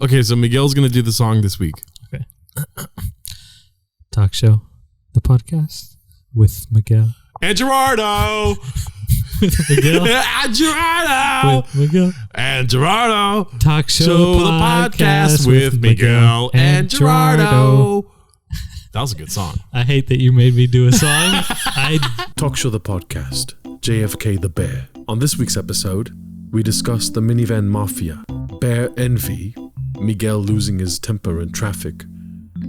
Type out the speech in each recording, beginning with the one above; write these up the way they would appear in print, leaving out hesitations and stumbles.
Okay, so Miguel's going to do the song this week. Okay. Talk show, the podcast with Miguel. And Gerardo. With Miguel. And Gerardo. With Miguel. And Gerardo. Talk show, the podcast with Miguel and Gerardo. That was a good song. I hate that you made me do a song. Talk show, the podcast. JFK the Bear. On this week's episode, we discuss the minivan mafia, bear envy, Miguel losing his temper in traffic,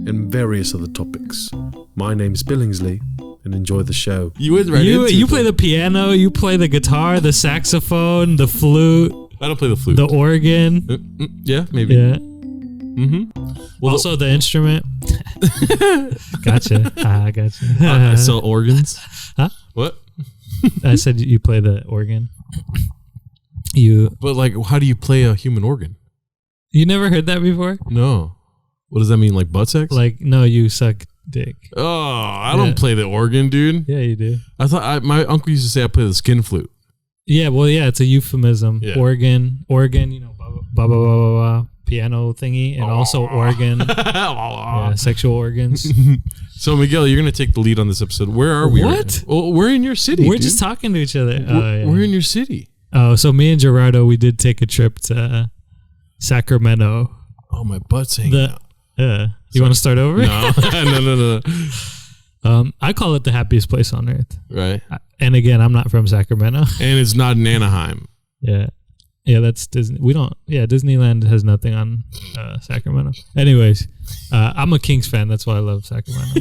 and various other topics. My name's Billingsley, and enjoy the show. You went right You into play the piano, you play the guitar, the saxophone, the flute. I don't play the flute. The organ. Yeah, maybe. Yeah. Mm-hmm. Well, also the instrument. Gotcha. I gotcha. So organs? Huh? What? I said you play the organ. But like, how do you play a human organ? You never heard that before? No. What does that mean? Like butt sex? Like, no, you suck dick. Oh, I don't play the organ, dude. Yeah, you do. I thought my uncle used to say I play the skin flute. Yeah, well, yeah, it's a euphemism. Yeah. Organ, you know, blah, blah, blah, blah, blah, piano thingy, and also organ. Yeah, sexual organs. So, Miguel, you're going to take the lead on this episode. Where are we? What? Well, we're in your city. We're dude. just talking to each other. We're in your city. Oh, so me and Gerardo, we did take a trip to Sacramento. Oh, my butt's hanging out. You want to start over? No. No. I call it the happiest place on earth. Right. And again, I'm not from Sacramento. And it's not in Anaheim. Yeah. Yeah, that's Disney. Disneyland has nothing on Sacramento. Anyways, I'm a Kings fan. That's why I love Sacramento.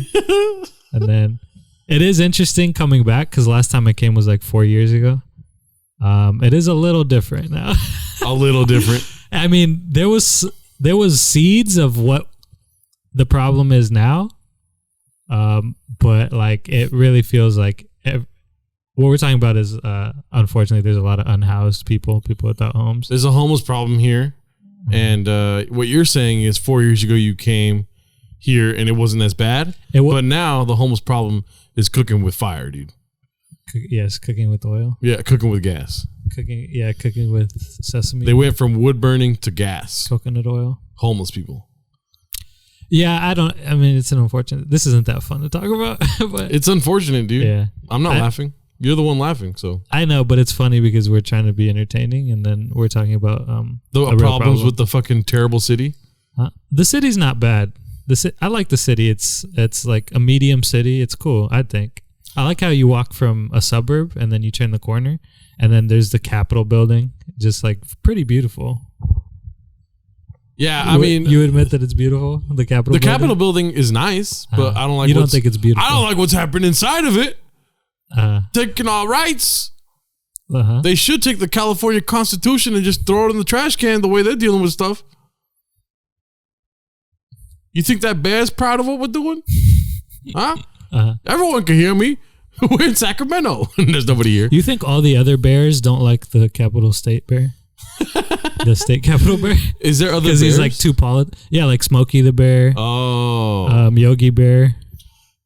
And then it is interesting coming back because last time I came was like 4 years ago. It is a little different now. A little different. I mean, there was seeds of what the problem is now. But like it really feels like what we're talking about is unfortunately there's a lot of unhoused people without homes. There's a homeless problem here. And what you're saying is 4 years ago you came here and it wasn't as bad. But now the homeless problem is cooking with fire, dude. Yes, cooking with oil. Yeah, cooking with gas. Cooking with sesame. They went from wood burning to gas. Coconut oil. Homeless people. Yeah, I mean, it's an unfortunate. This isn't that fun to talk about. But it's unfortunate, dude. Yeah. I'm not laughing. You're the one laughing, so. I know, but it's funny because we're trying to be entertaining and then we're talking about the problems with the fucking terrible city. The city's not bad. I like the city. It's like a medium city. It's cool, I think. I like how you walk from a suburb and then you turn the corner and then there's the Capitol building. Just like pretty beautiful. Yeah, I mean, you admit that it's beautiful. The Capitol. The Capitol building is nice, but I don't like. You don't think it's beautiful? I don't like what's happening inside of it. Taking our rights. They should take the California Constitution and just throw it in the trash can. The way they're dealing with stuff. You think that bear's proud of what we're doing? Huh? Everyone can hear me. We're in Sacramento. There's nobody here. You think all the other bears don't like the Capitol State Bear? The state Capitol Bear? Is there other bears? Because he's like too Yeah, like Smokey the Bear. Oh. Yogi Bear.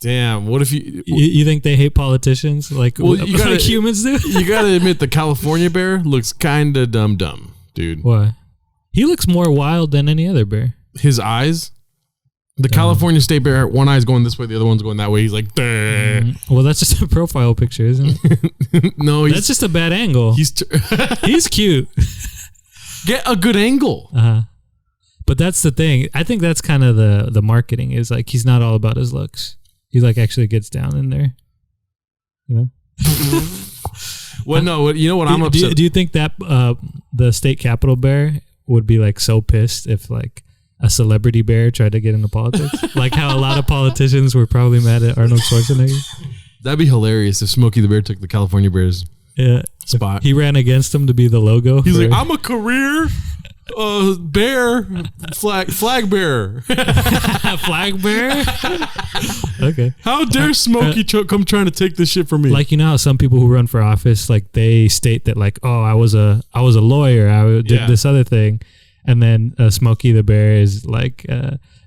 Damn. What if you think they hate politicians like humans do? You got to admit the California bear looks kind of dumb, dude. Why? He looks more wild than any other bear. His eyes? The California state bear, one eye's going this way, the other one's going that way. He's like, well, that's just a profile picture, isn't it? No, that's just a bad angle. He's cute. Get a good angle. But that's the thing. I think that's kind of the marketing is like he's not all about his looks. He like actually gets down in there. You know? Well, no. You know what I'm upset. Do you think that the state Capitol bear would be like so pissed if like a celebrity bear tried to get into politics? Like how a lot of politicians were probably mad at Arnold Schwarzenegger. That'd be hilarious if Smokey the Bear took the California Bears spot. He ran against him to be the logo. He's like, I'm a career bear flag bearer. Flag bearer? Okay. How dare Smokey come trying to take this shit from me? Like, you know how some people who run for office, like they state that like, oh, I was a lawyer. I did this other thing. And then Smokey the Bear is like,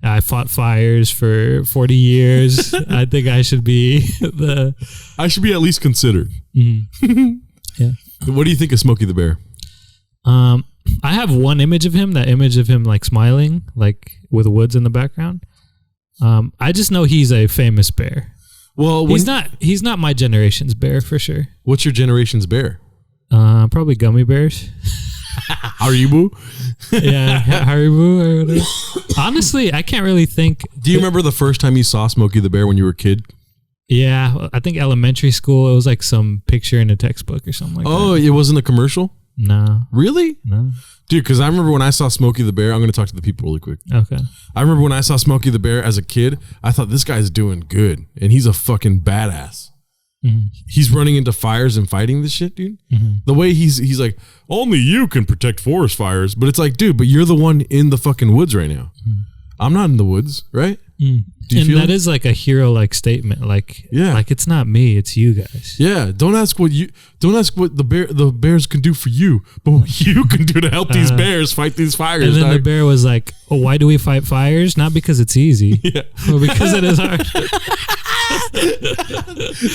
I fought fires for 40 years. I think I should be I should be at least considered. Mm-hmm. Yeah. What do you think of Smokey the Bear? I have one image of him. That image of him like smiling, like with woods in the background. I just know he's a famous bear. Well, he's not my generation's bear for sure. What's your generation's bear? Probably gummy bears. Haribo? Yeah, Haribo or whatever. Honestly, I can't really think. Do you remember the first time you saw Smokey the Bear when you were a kid? Yeah, I think elementary school. It was like some picture in a textbook or something like that. Oh, it wasn't a commercial? No. Really? No. Dude, because I remember when I saw Smokey the Bear, I'm going to talk to the people really quick. Okay. I remember when I saw Smokey the Bear as a kid, I thought this guy's doing good, and he's a fucking badass. Mm-hmm. He's running into fires and fighting this shit, dude. Mm-hmm. The way he's like, only you can protect forest fires, but it's like, dude, but you're the one in the fucking woods right now. Mm-hmm. I'm not in the woods, right? Mm. Do you feel that is like a hero-like statement, like like it's not me, it's you guys. Yeah, don't ask what the bears can do for you, but what you can do to help these bears fight these fires. And then the bear was like, "Oh, why do we fight fires? Not because it's easy, but because it is hard."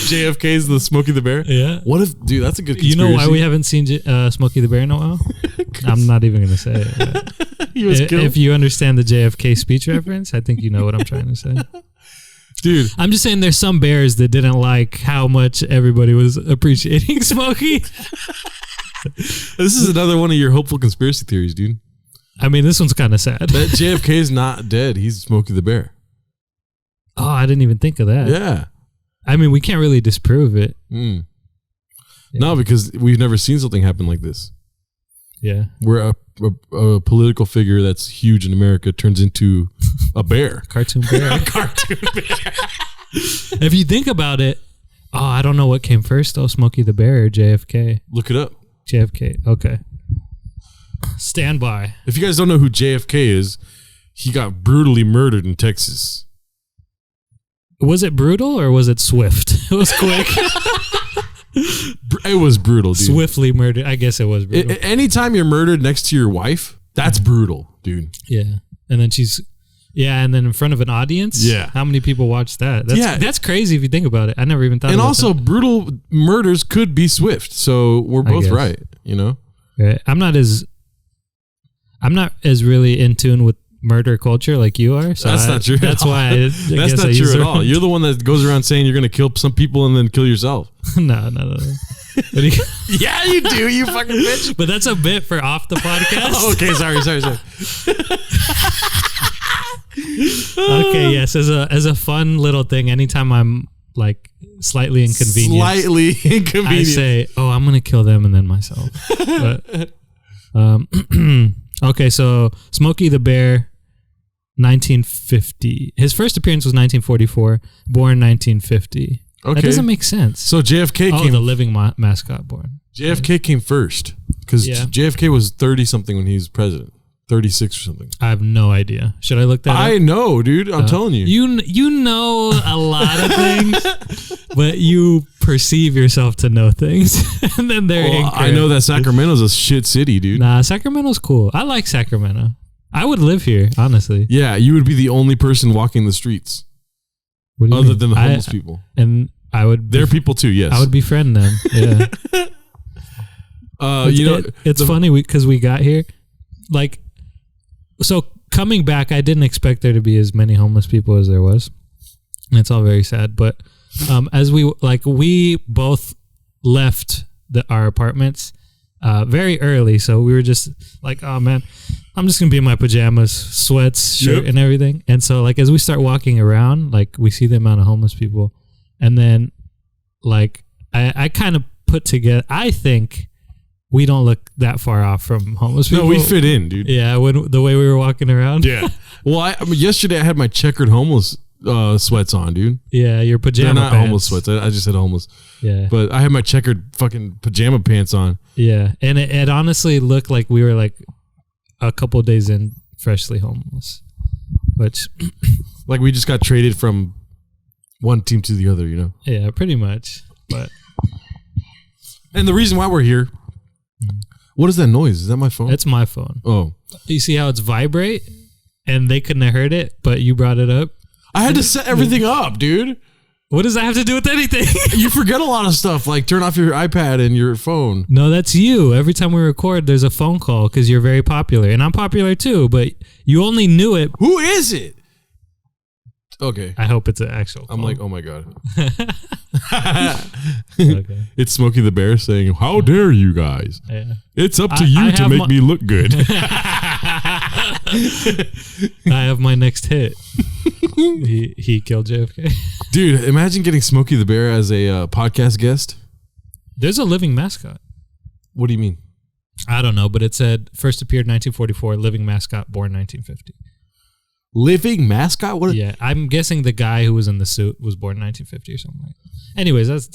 JFK's the Smokey the Bear. Yeah. What if, dude? That's a good conspiracy. You know why we haven't seen Smokey the Bear in a while? I'm not even gonna say it. He was killed. If you understand the JFK speech reference, I think you know what I'm trying to say. Dude, I'm just saying there's some bears that didn't like how much everybody was appreciating Smokey. This is another one of your hopeful conspiracy theories, dude. I mean, this one's kind of sad. That JFK is not dead. He's Smokey the Bear. Oh, I didn't even think of that. Yeah. I mean, we can't really disprove it. Mm. Yeah. No, because we've never seen something happen like this. Yeah. Where a political figure that's huge in America turns into a bear. Cartoon bear. Cartoon bear. If you think about it, I don't know what came first though, Smokey the Bear or JFK. Look it up. JFK. Okay. Stand by. If you guys don't know who JFK is, he got brutally murdered in Texas. Was it brutal or was it swift? It was quick. It was brutal, dude. Swiftly murdered. I guess it was brutal. Anytime you're murdered next to your wife, that's brutal, dude. Yeah. And then and then in front of an audience? Yeah. How many people watch that? That's crazy if you think about it. I never even thought about that. And also, brutal murders could be swift. So we're both right, you know? Right. I'm not as really in tune with murder culture like you are. So that's not true. That's why that's not true at all. You're the one that goes around saying you're going to kill some people and then kill yourself. No. Yeah, you do. You fucking bitch. But that's a bit for off the podcast. Oh, okay, sorry. Okay, yes. As a fun little thing, anytime I'm like slightly inconvenienced, I say, I'm going to kill them and then myself. But, okay, so Smokey the Bear, 1950. His first appearance was 1944, born 1950. Okay. That doesn't make sense. So JFK came... the living mascot born. JFK came first, because JFK was 30-something when he was president. 36 or something. I have no idea. Should I look that up? I know, dude. I'm telling you. You know a lot of things, but you perceive yourself to know things, and then they're incorrect. I know that Sacramento's a shit city, dude. Nah, Sacramento's cool. I like Sacramento. I would live here, honestly. Yeah, you would be the only person walking the streets. What do you other than the homeless people. And I would... They're people too, yes. I would befriend them, yeah. It's funny because we got here, like... So coming back, I didn't expect there to be as many homeless people as there was. And it's all very sad. But as we both left our apartments very early. So we were just like, oh man, I'm just going to be in my pajamas, sweats, shirt and everything. And so like as we start walking around, like we see the amount of homeless people. And then like I kind of put together, I think... We don't look that far off from homeless people. No, we fit in, dude. Yeah, the way we were walking around. Yeah. Well, yesterday I had my checkered homeless sweats on, dude. Yeah, your pajama They're not pants. homeless sweats. I just said homeless. Yeah. But I had my checkered fucking pajama pants on. Yeah, and it honestly looked like we were like a couple of days in freshly homeless. Which... like we just got traded from one team to the other, you know? Yeah, pretty much. But... And the reason why we're here... What is that noise? Is that my phone? It's my phone. Oh. You see how it's vibrate? And they couldn't have heard it, but you brought it up? I had to set everything up, dude. What does that have to do with anything? You forget a lot of stuff, like turn off your iPad and your phone. No, that's you. Every time we record, there's a phone call because you're very popular. And I'm popular too, but you only knew it. Who is it? Okay. I hope it's an actual call. I'm like, oh my God. Okay. It's Smokey the Bear saying, how dare you guys? Yeah. It's up to you to make me look good. I have my next hit. He killed JFK. Dude, imagine getting Smokey the Bear as a podcast guest. There's a living mascot. What do you mean? I don't know, but it said first appeared 1944, living mascot, born 1950. Living mascot? What? Yeah, I'm guessing the guy who was in the suit was born 1950 or something like that. Anyways, that's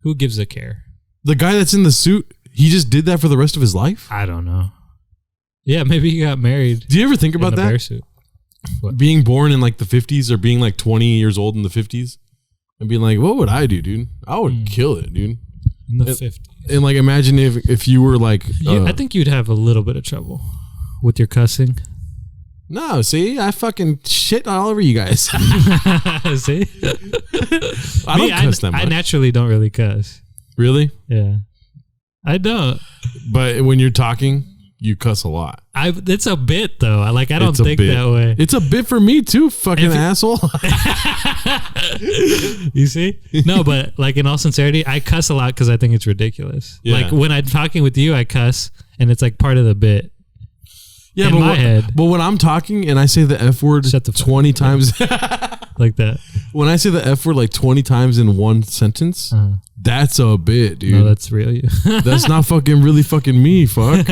who gives a care? The guy that's in the suit, he just did that for the rest of his life? I don't know. Yeah, maybe he got married. Do you ever think about in a that? bear suit. What? Being born in like the 50s or being like 20 years old in the 50s and being like, what would I do, dude? I would kill it, dude. In the 50s. And like, imagine if you were like... I think you'd have a little bit of trouble with your cussing. No, see, I fucking shit all over you guys. See? I don't cuss that much. I naturally don't really cuss. Really? Yeah. I don't. But when you're talking, you cuss a lot. It's a bit though. I don't think bit. that way. It's a bit for me too, fucking asshole. You see? No, but like in all sincerity, I cuss a lot because I think it's ridiculous. Yeah. Like when I'm talking with you, I cuss and it's like part of the bit. Yeah, in my head. But when I'm talking and I say the F word 20 times, like that. When I say the F word like 20 times in one sentence, that's a bit, dude. No, that's real you. That's not fucking really fucking me, fuck.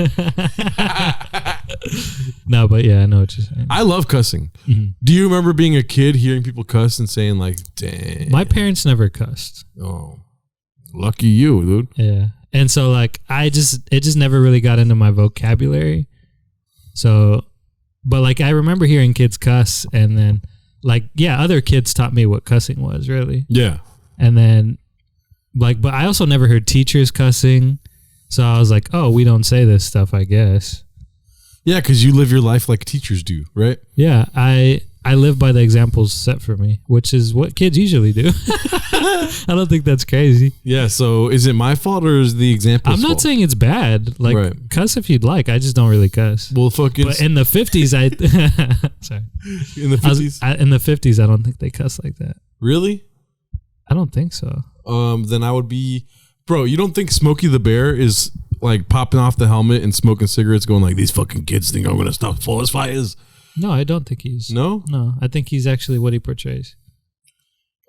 No, but yeah, I know what you're saying. I love cussing. Mm-hmm. Do you remember being a kid hearing people cuss and saying like, damn? My parents never cussed. Oh, lucky you, dude. Yeah. And so like it just never really got into my vocabulary. So, but like I remember hearing kids cuss and then like, yeah, other kids taught me what cussing was really. Yeah. And then like, but I also never heard teachers cussing. So I was like, oh, we don't say this stuff, I guess. Yeah, because you live your life like teachers do, right? Yeah, I live by the examples set for me, which is what kids usually do. I don't think that's crazy. Yeah, so is it my fault or is the example? I'm not saying it's bad. Like, right. Cuss if you'd like. I just don't really cuss. Well, fucking. But in the 50s, sorry. In the 50s? In the 50s, I don't think they cuss like that. Really? I don't think so. Then I would be... Bro, you don't think Smokey the Bear is like popping off the helmet and smoking cigarettes going like, these fucking kids think I'm going to stop forest fires? No, I don't think he's... No? No, I think he's actually what he portrays.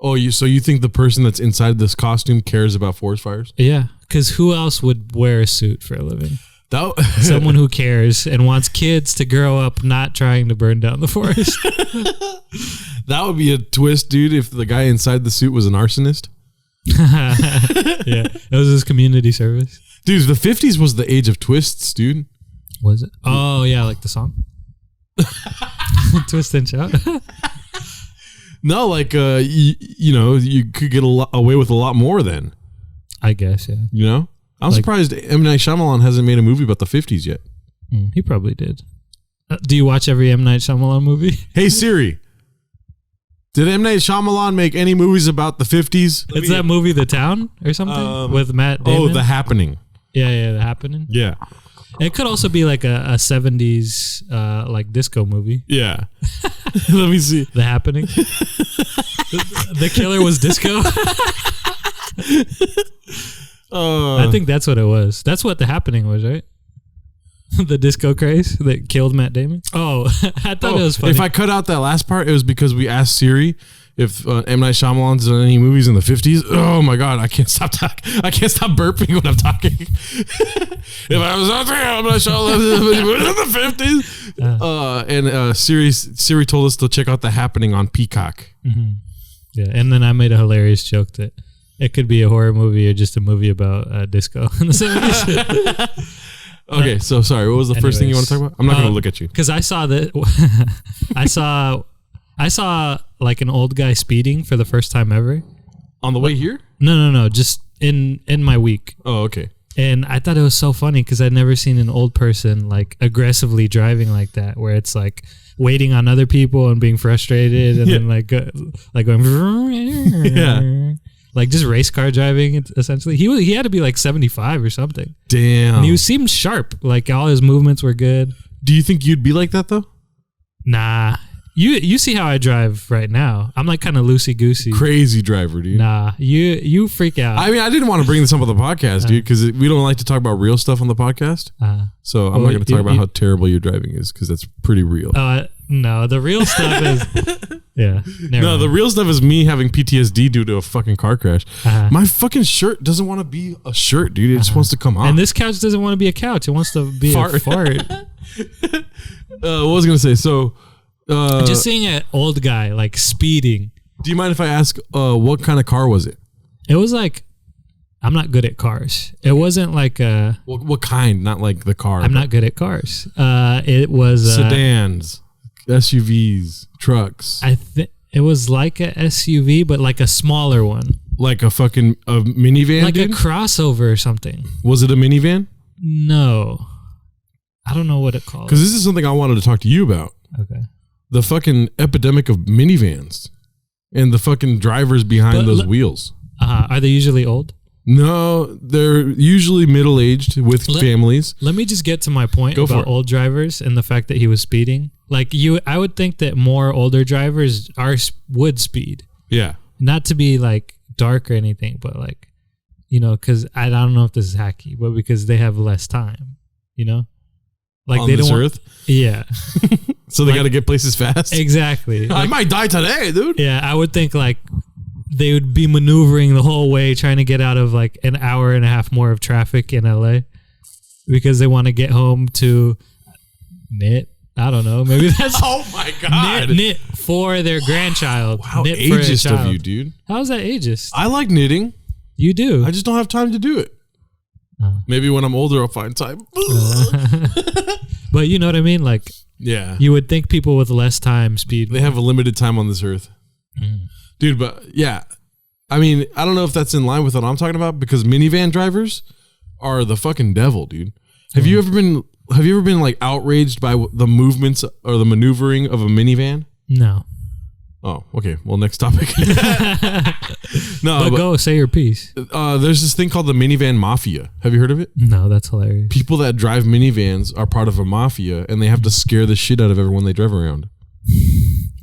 Oh, so you think the person that's inside this costume cares about forest fires? Yeah, because who else would wear a suit for a living? Someone who cares and wants kids to grow up not trying to burn down the forest. That would be a twist, dude, if the guy inside the suit was an arsonist. Yeah, it was his community service. Dude, the 50s was the age of twists, dude. Was it? Oh, yeah, like the song? Twist and shout? No, like, you know, you could get away with a lot more then. I guess, yeah. You know? I'm surprised M. Night Shyamalan hasn't made a movie about the 50s yet. He probably did. Do you watch every M. Night Shyamalan movie? Hey, Siri. Did M. Night Shyamalan make any movies about the 50s? It's that movie The Town or something with Matt Damon? Oh, The Happening. Yeah, The Happening. Yeah. It could also be like a 70s like disco movie. Yeah. Let me see. The Happening. The killer was disco. I think that's what it was. That's what The Happening was, right? The disco craze that killed Matt Damon. Oh, I thought it was funny. If I cut out that last part, it was because we asked Siri if M. Night Shyamalan's done any movies in the 50s. Oh my God, I can't stop talking. I can't stop burping when I'm talking. If I was out there, M. Night Shyamalan in the 50s. Siri told us to check out The Happening on Peacock. Mm-hmm. Yeah, and then I made a hilarious joke that it could be a horror movie or just a movie about disco in the 70s. Okay, so sorry. What was the first thing you want to talk about? I'm not going to look at you because I saw that. I saw like an old guy speeding for the first time ever on the way here. No, just in my week. Oh, okay. And I thought it was so funny because I'd never seen an old person like aggressively driving like that, where it's like waiting on other people and being frustrated, and then like going like just race car driving. Essentially, he had to be like 75 or something. Damn. And he seemed sharp. Like all his movements were good. Do you think you'd be like that though? Nah. You see how I drive right now. I'm like kind of loosey-goosey. Crazy driver, dude. Nah, you freak out. I mean, I didn't want to bring this up on the podcast, dude, because we don't like to talk about real stuff on the podcast. So I'm not going to talk about how terrible your driving is, because that's pretty real. No, the real stuff is... Yeah. The real stuff is me having PTSD due to a fucking car crash. My fucking shirt doesn't want to be a shirt, dude. It just wants to come off. And this couch doesn't want to be a couch. It wants to be a fart. What was I going to say? So... just seeing an old guy like speeding. Do you mind if I ask what kind of car was it? It was like, I'm not good at cars. It wasn't like a... What kind? Not like the car. I'm not good at cars. It was... sedans, SUVs, trucks. I think it was like a SUV, but like a smaller one. Like a fucking minivan? Like a crossover or something. Was it a minivan? No. I don't know what it called. Because this is something I wanted to talk to you about. Okay. The fucking epidemic of minivans and the fucking drivers behind those wheels. Are they usually old? No, they're usually middle-aged with families. Let me just get to my point about old drivers and the fact that he was speeding. Like I would think that more older drivers would speed. Yeah. Not to be like dark or anything, but like, because I don't know if this is hacky, but because they have less time, Like on they this don't earth? Yeah. So they got to get places fast? Exactly. I might die today, dude. Yeah, I would think like they would be maneuvering the whole way trying to get out of like an hour and a half more of traffic in LA because they want to get home to knit. I don't know. Maybe that's oh my god. Knit for their grandchild. How knit ageist of you, dude. How's that ageist? I like knitting. You do. I just don't have time to do it. Maybe when I'm older I'll find time. But you know what I mean? Like, yeah, you would think people with less time speed. They have a limited time on this earth. Dude, but yeah. I mean, I don't know if that's in line with what I'm talking about because minivan drivers are the fucking devil, dude. Have you ever been like outraged by the movements or the maneuvering of a minivan? No. Oh, okay. Well, next topic. No, but go say your piece. There's this thing called the minivan mafia. Have you heard of it? No, that's hilarious. People that drive minivans are part of a mafia, and they have to scare the shit out of everyone they drive around.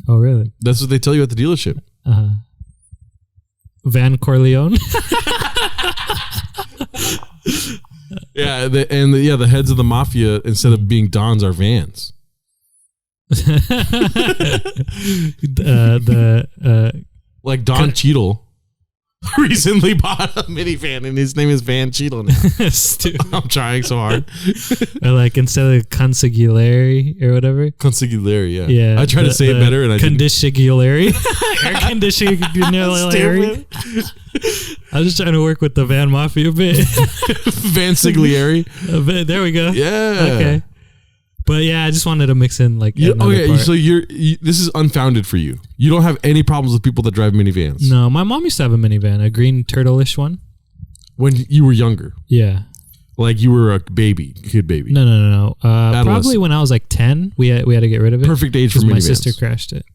Oh, really? That's what they tell you at the dealership. Van Corleone. Yeah, the heads of the mafia, instead of being dons, are vans. Like Don Cheadle recently bought a minivan and his name is Van Cheadle now. I'm trying so hard. Or like instead of consigliere or whatever. Consigliere, yeah. I try to say it better and I didn't. Conditionaliere. Air conditionaliere. I was just trying to work with the Van Mafia bit. Van Sigliere. There we go. Yeah. Okay. But yeah, I just wanted to mix in like. Okay, so this is unfounded for you. You don't have any problems with people that drive minivans. No, my mom used to have a minivan, a green turtle-ish one. When you were younger. Yeah. Like you were a kid baby. No. Probably when I was like 10, we had to get rid of it. Perfect age for minivans. My sister crashed it.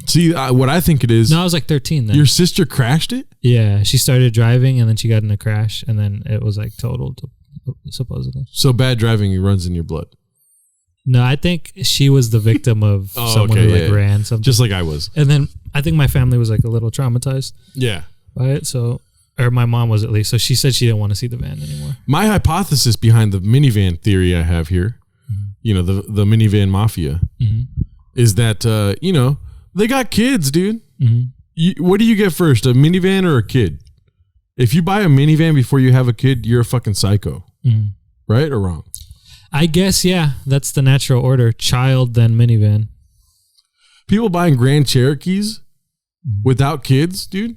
See, what I think it is. No, I was like 13 then. Your sister crashed it? Yeah, she started driving and then she got in a crash and then it was like totaled, supposedly. So bad driving runs in your blood. No, I think she was the victim of someone who ran something. Just like I was. And then I think my family was like a little traumatized. Yeah. By it. So, or my mom was at least. So she said she didn't want to see the van anymore. My hypothesis behind the minivan theory I have here, the minivan mafia, is that, they got kids, dude. What do you get first, a minivan or a kid? If you buy a minivan before you have a kid, you're a fucking psycho. Right or wrong? I guess, yeah. That's the natural order. Child, then minivan. People buying Grand Cherokees without kids, dude.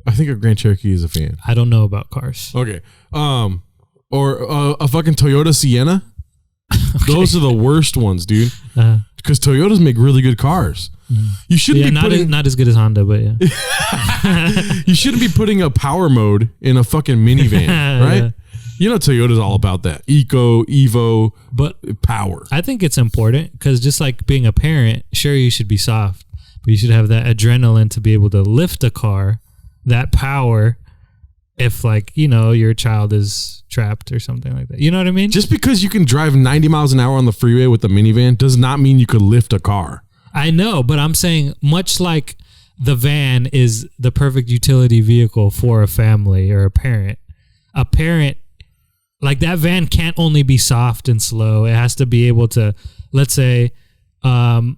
I think a Grand Cherokee is a fan. I don't know about cars. Okay. Or a fucking Toyota Sienna. Okay. Those are the worst ones, dude. Because Toyotas make really good cars. You shouldn't be not as good as Honda, but yeah. You shouldn't be putting a power mode in a fucking minivan, right? You know, Toyota's all about that Evo, But power. I think it's important because just like being a parent, sure, you should be soft, but you should have that adrenaline to be able to lift a car, that power, if like, you know, your child is trapped or something like that. You know what I mean? Just because you can drive 90 miles an hour on the freeway with a minivan does not mean you could lift a car. I know, but I'm saying much like the van is the perfect utility vehicle for a family or a parent, like that van can't only be soft and slow. It has to be able to, let's say, out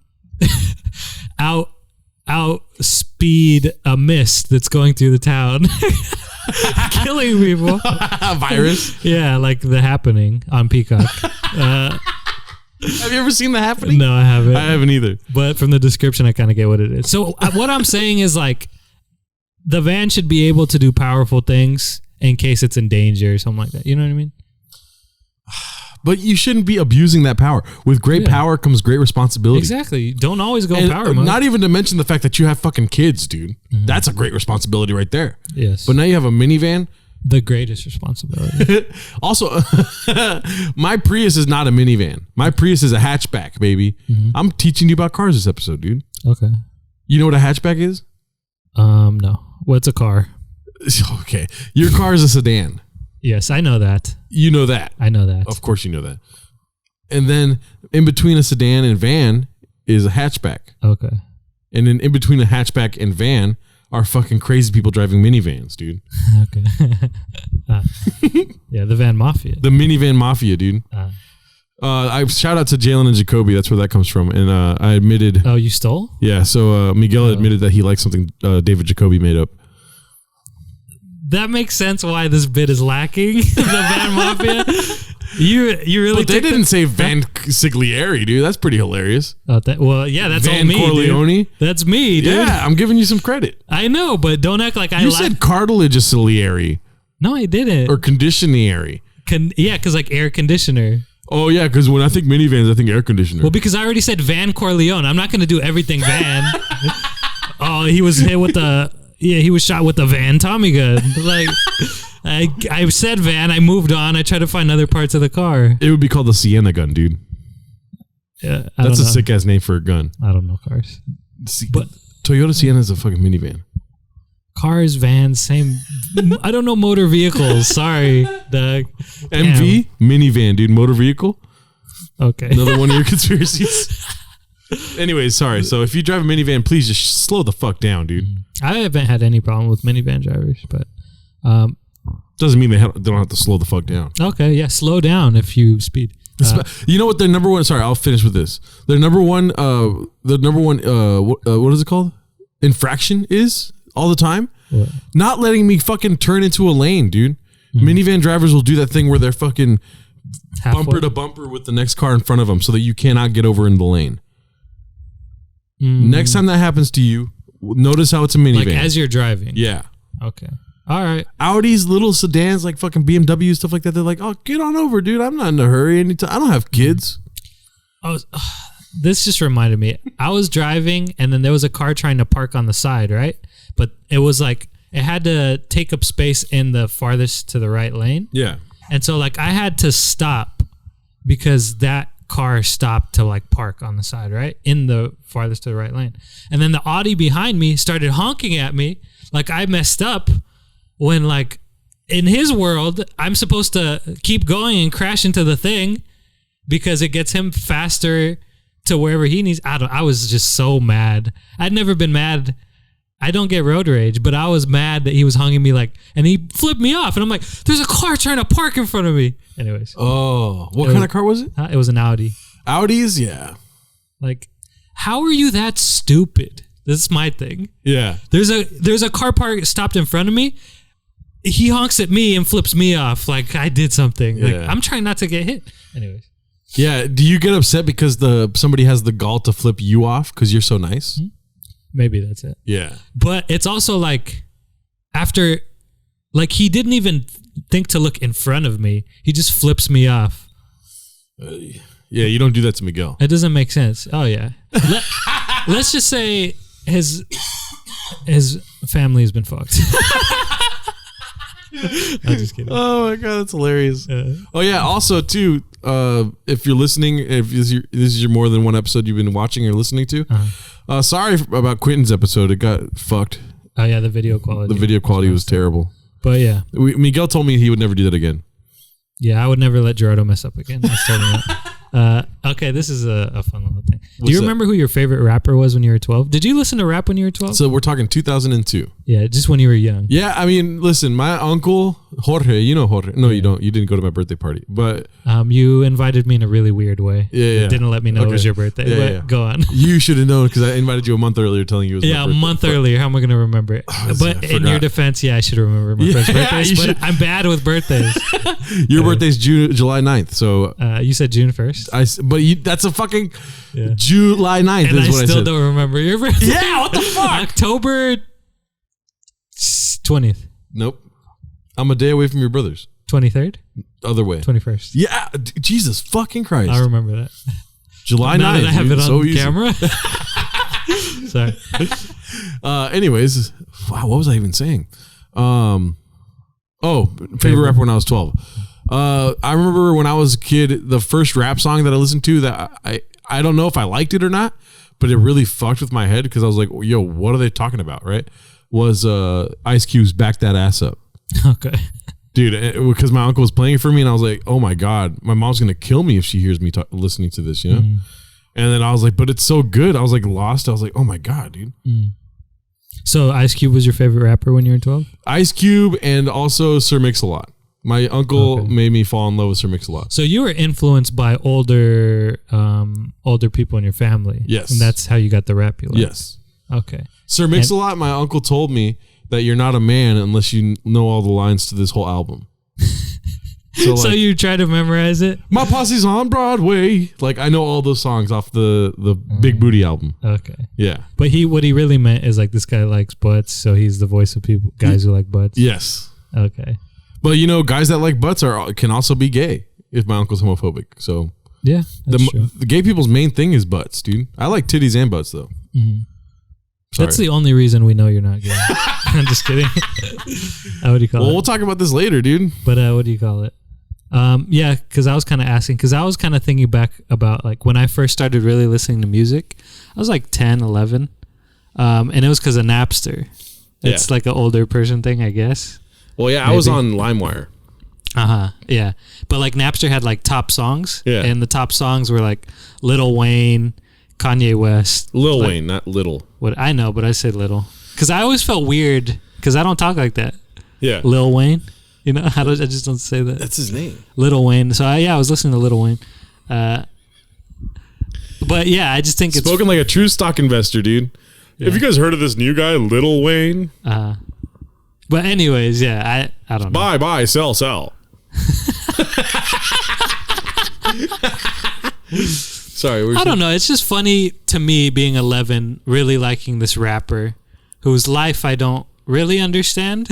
speed a mist that's going through the town, killing people. Virus. Yeah, like The Happening on Peacock. Have you ever seen The Happening? No, I haven't. I haven't either. But from the description, I kind of get what it is. So what I'm saying is like the van should be able to do powerful things in case it's in danger or something like that. You know what I mean? But you shouldn't be abusing that power. With great power comes great responsibility. Exactly. Don't always go And power mode. not even to mention the fact that you have fucking kids, dude. Mm-hmm. That's a great responsibility right there. Yes. But now you have a minivan. The greatest responsibility. Also, my Prius is not a minivan. My Prius is a hatchback, baby. Mm-hmm. I'm teaching you about cars this episode, dude. Okay. You know what a hatchback is? No. What's a car? Okay. Your car is a sedan. Yes, I know that. You know that. I know that. Of course you know that. And then in between a sedan and van is a hatchback. Okay. And then in between a hatchback and van are fucking crazy people driving minivans, dude. Okay. Yeah, the van mafia. The minivan mafia, dude. I shout out to Jalen and Jacoby. That's where that comes from. And I admitted. Oh, you stole? Yeah. So Miguel admitted that he liked something David Jacoby made up. That makes sense why this bit is lacking. The van mafia. You really? But they didn't say Van Siglieri, dude. That's pretty hilarious. Well, yeah, that's Van all me, Corleone. dude. That's me, dude. Yeah, I'm giving you some credit. I know, but don't act like You said cartilage Salieri. No, I didn't. Or conditionieri. Yeah, because like air conditioner. Oh, yeah, because when I think minivans, I think air conditioner. Well, because I already said Van Corleone. I'm not going to do everything van. Oh, he was hit with the... Yeah, he was shot with the Van Tommy gun. Like, I said van, I moved on. I tried to find other parts of the car. It would be called the Sienna gun, dude. Yeah, That's a sick ass name for a gun. I don't know cars. But Toyota Sienna is a fucking minivan. Cars, vans, same. I don't know motor vehicles. Sorry, Doug. MV, minivan, dude. Motor vehicle. Okay. Another one of your conspiracies. Anyways, sorry. So if you drive a minivan, please just slow the fuck down, dude. I haven't had any problem with minivan drivers, but doesn't mean they don't have to slow the fuck down. Okay, yeah, slow down if you speed. You know what their number one? Sorry, I'll finish with this. Their number one. What is it called? Infraction is all the time. What? Not letting me fucking turn into a lane, dude. Mm-hmm. Minivan drivers will do that thing where they're fucking Halfway. bumper to bumper with the next car in front of them, so that you cannot get over in the lane. Next time that happens to you, notice how it's a minivan. Like as you're driving. Yeah. Okay. All right. Audi's little sedans, like fucking BMW, stuff like that. They're like, oh, get on over, dude. I'm not in a hurry. Anytime. I don't have kids. This just reminded me. I was driving, and then there was a car trying to park on the side, right? But it was like it had to take up space in the farthest to the right lane. Yeah. And so like I had to stop because that car stopped to like park on the side, right? In the farthest to the right lane. And then the Audi behind me started honking at me like I messed up when like in his world, I'm supposed to keep going and crash into the thing because it gets him faster to wherever he needs. I was just so mad. I'd never been mad. I don't get road rage, but I was mad that he was honking me like, and he flipped me off. And I'm like, there's a car trying to park in front of me. Anyways. Oh, what kind of car was it? It was an Audi. Audis? Yeah. Like, how are you that stupid? This is my thing. Yeah. There's a car park stopped in front of me. He honks at me and flips me off like I did something. Yeah. Like I'm trying not to get hit. Anyways. Yeah. Do you get upset because somebody has the gall to flip you off because you're so nice? Mm-hmm. Maybe that's it. Yeah. But it's also like after, like he didn't even think to look in front of me. He just flips me off. Yeah, you don't do that to Miguel. It doesn't make sense. Oh yeah. Let's just say his family has been fucked. I'm just kidding. Oh my god, that's hilarious. Yeah. Oh yeah. Also, too, if you're listening, if this is your more than one episode you've been watching or listening to, sorry about Quentin's episode. It got fucked. Oh yeah, the video quality. The video quality was terrible. But yeah, Miguel told me he would never do that again. yeah, I would never let Gerardo mess up again. I told him that. Okay, this is a fun little thing. Do you remember who your favorite rapper was when you were 12? Did you listen to rap when you were 12? So we're talking 2002. Yeah, just when you were young. Yeah, I mean, listen, my uncle Jorge, you know Jorge. No, you don't. You didn't go to my birthday party, but you invited me in a really weird way. Yeah. Didn't let me know it was your birthday. Yeah, but go on. You should have known because I invited you a month earlier, telling you it was my birthday. A month earlier. How am I going to remember it? But in your defense, I should remember my friend's birthdays. But I'm bad with birthdays. Your birthday's July 9th, so you said June 1st. That's a fucking July 9th. And is I what still I said. don't remember your birthday. Yeah, what the fuck? October 20th. Nope. I'm a day away from your brother's. 23rd? Other way. 21st. Yeah, Jesus fucking Christ. I remember that. July 9th. Now that I have it on so camera. Sorry. Anyways, wow, what was I even saying? Favorite rapper when I was 12. I remember when I was a kid, the first rap song that I listened to that I don't know if I liked it or not, but it really fucked with my head because I was like, yo, what are they talking about, right? Was Ice Cube's Back That Ass Up. Okay. Dude, because my uncle was playing it for me and I was like, oh my God, my mom's going to kill me if she hears me listening to this, you know? Mm. And then I was like, but it's so good. I was like lost. I was like, oh my God, dude. Mm. So Ice Cube was your favorite rapper when you were 12? Ice Cube and also Sir Mix-a-Lot. My uncle made me fall in love with Sir Mix-a-Lot. So you were influenced by older people in your family. Yes. And that's how you got the rap you like. Yes. Okay. Sir Mix-a-Lot, my uncle told me that you're not a man unless you know all the lines to this whole album. So you try to memorize it? My posse's on Broadway. Like, I know all those songs off the Big Booty album. Okay. Yeah. But what he really meant is like, this guy likes butts, so he's the voice of people, guys who like butts. Yes. Okay. But you know, guys that like butts can also be gay if my uncle's homophobic. So yeah, the gay people's main thing is butts, dude. I like titties and butts though. Mm-hmm. That's the only reason we know you're not gay. I'm just kidding. What do you call it? Well, we'll talk about this later, dude. But what do you call it? Yeah, because I was kind of asking, because I was kind of thinking back about like when I first started really listening to music. I was like 10, 11. And it was because of Napster. It's like an older person thing, I guess. Well, yeah, Maybe. I was on LimeWire. Yeah. But like Napster had like top songs. Yeah. And the top songs were like Lil Wayne, Kanye West. Lil Wayne, not Little. What I know, but I say Little. Because I always felt weird because I don't talk like that. Yeah. Lil Wayne. You know, I just don't say that. That's his name. Lil Wayne. So I was listening to Lil Wayne. But yeah, I just think it's spoken like a true stock investor, dude. Yeah. Have you guys heard of this new guy, Lil Wayne? But anyways, yeah, I don't know. Buy, sell. Sorry, I don't know. It's just funny to me being 11, really liking this rapper whose life I don't really understand.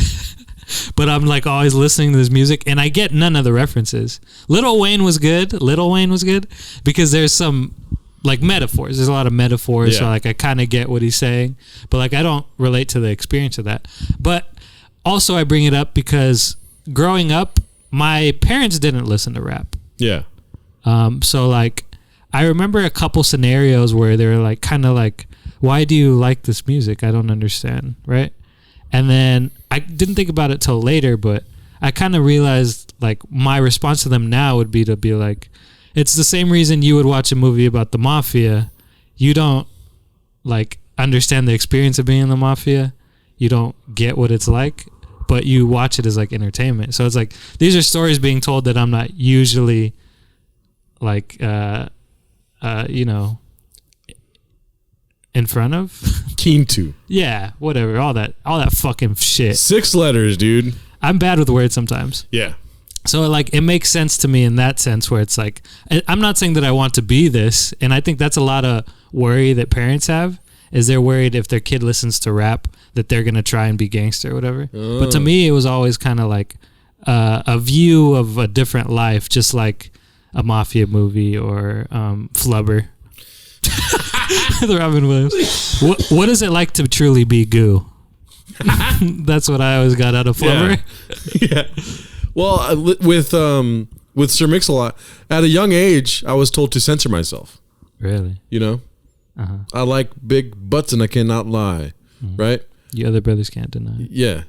But I'm like always listening to this music and I get none of the references. Lil Wayne was good because there's some like metaphors. There's a lot of metaphors. Yeah. So like I kind of get what he's saying, but like I don't relate to the experience of that. But also I bring it up because growing up, my parents didn't listen to rap. Yeah. So like I remember a couple scenarios where they were like kind of like, why do you like this music? I don't understand. Right. And then I didn't think about it till later, but I kind of realized like my response to them now would be to be like, it's the same reason you would watch a movie about the mafia. You don't like understand the experience of being in the mafia. You don't get what it's like, but you watch it as like entertainment. So it's like, these are stories being told that I'm not usually like, you know, in front of. Keen to. Yeah, whatever. All that fucking shit. 6 letters, dude. I'm bad with words sometimes. Yeah. So like it makes sense to me in that sense where it's like, I'm not saying that I want to be this. And I think that's a lot of worry that parents have is they're worried if their kid listens to rap that they're going to try and be gangster or whatever. Oh. But to me, it was always kind of like a view of a different life, just like a mafia movie or Flubber. The Robin Williams. What is it like to truly be Goo? That's what I always got out of Flubber. Yeah. Well, with Sir Mix-a-Lot, at a young age, I was told to censor myself. Really? You know? I like big butts and I cannot lie. Right? You other brothers can't deny. Yeah.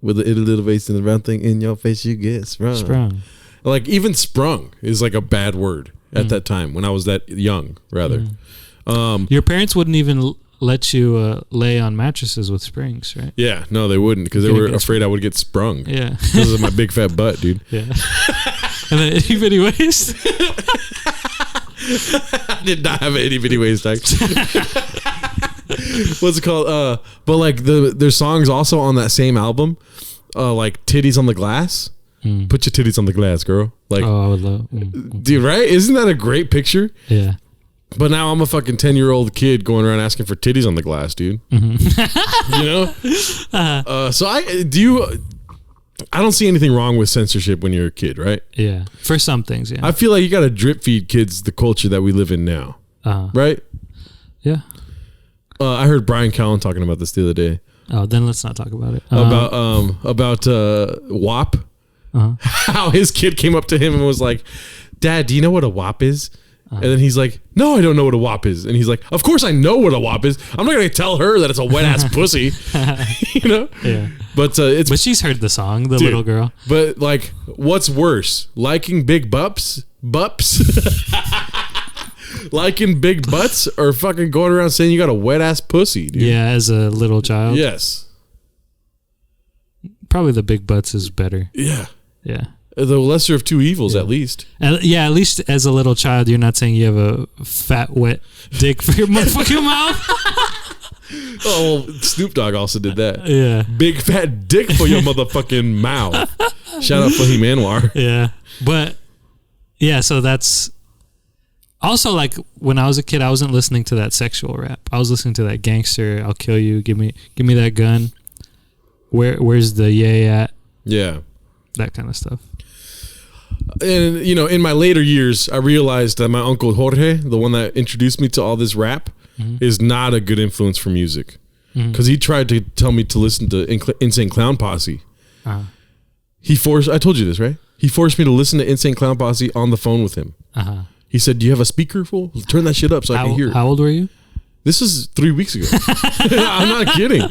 With the itty little face and the round thing in your face, you get sprung. Sprung. Like, even sprung is like a bad word at that time, when I was that young, rather. Your parents wouldn't even let you lay on mattresses with springs, right? Yeah, no, they wouldn't, because they were afraid I would get sprung. Yeah. Because of my big fat butt, dude. Yeah. And then itty bitty waist. I did not have an itty bitty waist, actually. What's it called? But like there's songs also on that same album, like Titties on the Glass. Put your titties on the glass, girl. Like, oh, I would love. Dude, right? Isn't that a great picture? Yeah. But now I'm a fucking 10-year-old kid going around asking for titties on the glass, dude. You know? So I don't see anything wrong with censorship when you're a kid, right? Yeah. For some things, yeah. I feel like you got to drip feed kids the culture that we live in now. Right? Yeah. I heard Brian Callen talking about this the other day. Oh, then let's not talk about it. About WAP. How his kid came up to him and was like, "Dad, do you know what a WAP is?" And then he's like, "No, I don't know what a WAP is." And he's like, "Of course I know what a WAP is. I'm not going to tell her that it's a wet ass pussy." You know? Yeah. But she's heard the song, the little girl. But like, what's worse? Liking big bups? Liking big butts, or fucking going around saying you got a wet ass pussy, dude? Yeah, as a little child. Yes. Probably the big butts is better. Yeah. Yeah. The lesser of two evils, at least. Yeah, at least as a little child, you're not saying you have a fat, wet dick for your motherfucking mouth. Oh, well, Snoop Dogg also did that. Yeah. Big fat dick for your motherfucking mouth. Shout out Fahim Anwar. Yeah. But, yeah, so that's... Also, like, when I was a kid, I wasn't listening to that sexual rap. I was listening to that gangster, I'll kill you, give me that gun. Where's the yay at? Yeah. That kind of stuff. And, you know, in my later years, I realized that my uncle Jorge, the one that introduced me to all this rap, is not a good influence for music. Because he tried to tell me to listen to Insane Clown Posse. I told you this, right? He forced me to listen to Insane Clown Posse on the phone with him. He said, "Do you have a speaker, fool? Turn that shit up so I can hear it." How old were you? This is 3 weeks ago. I'm not kidding.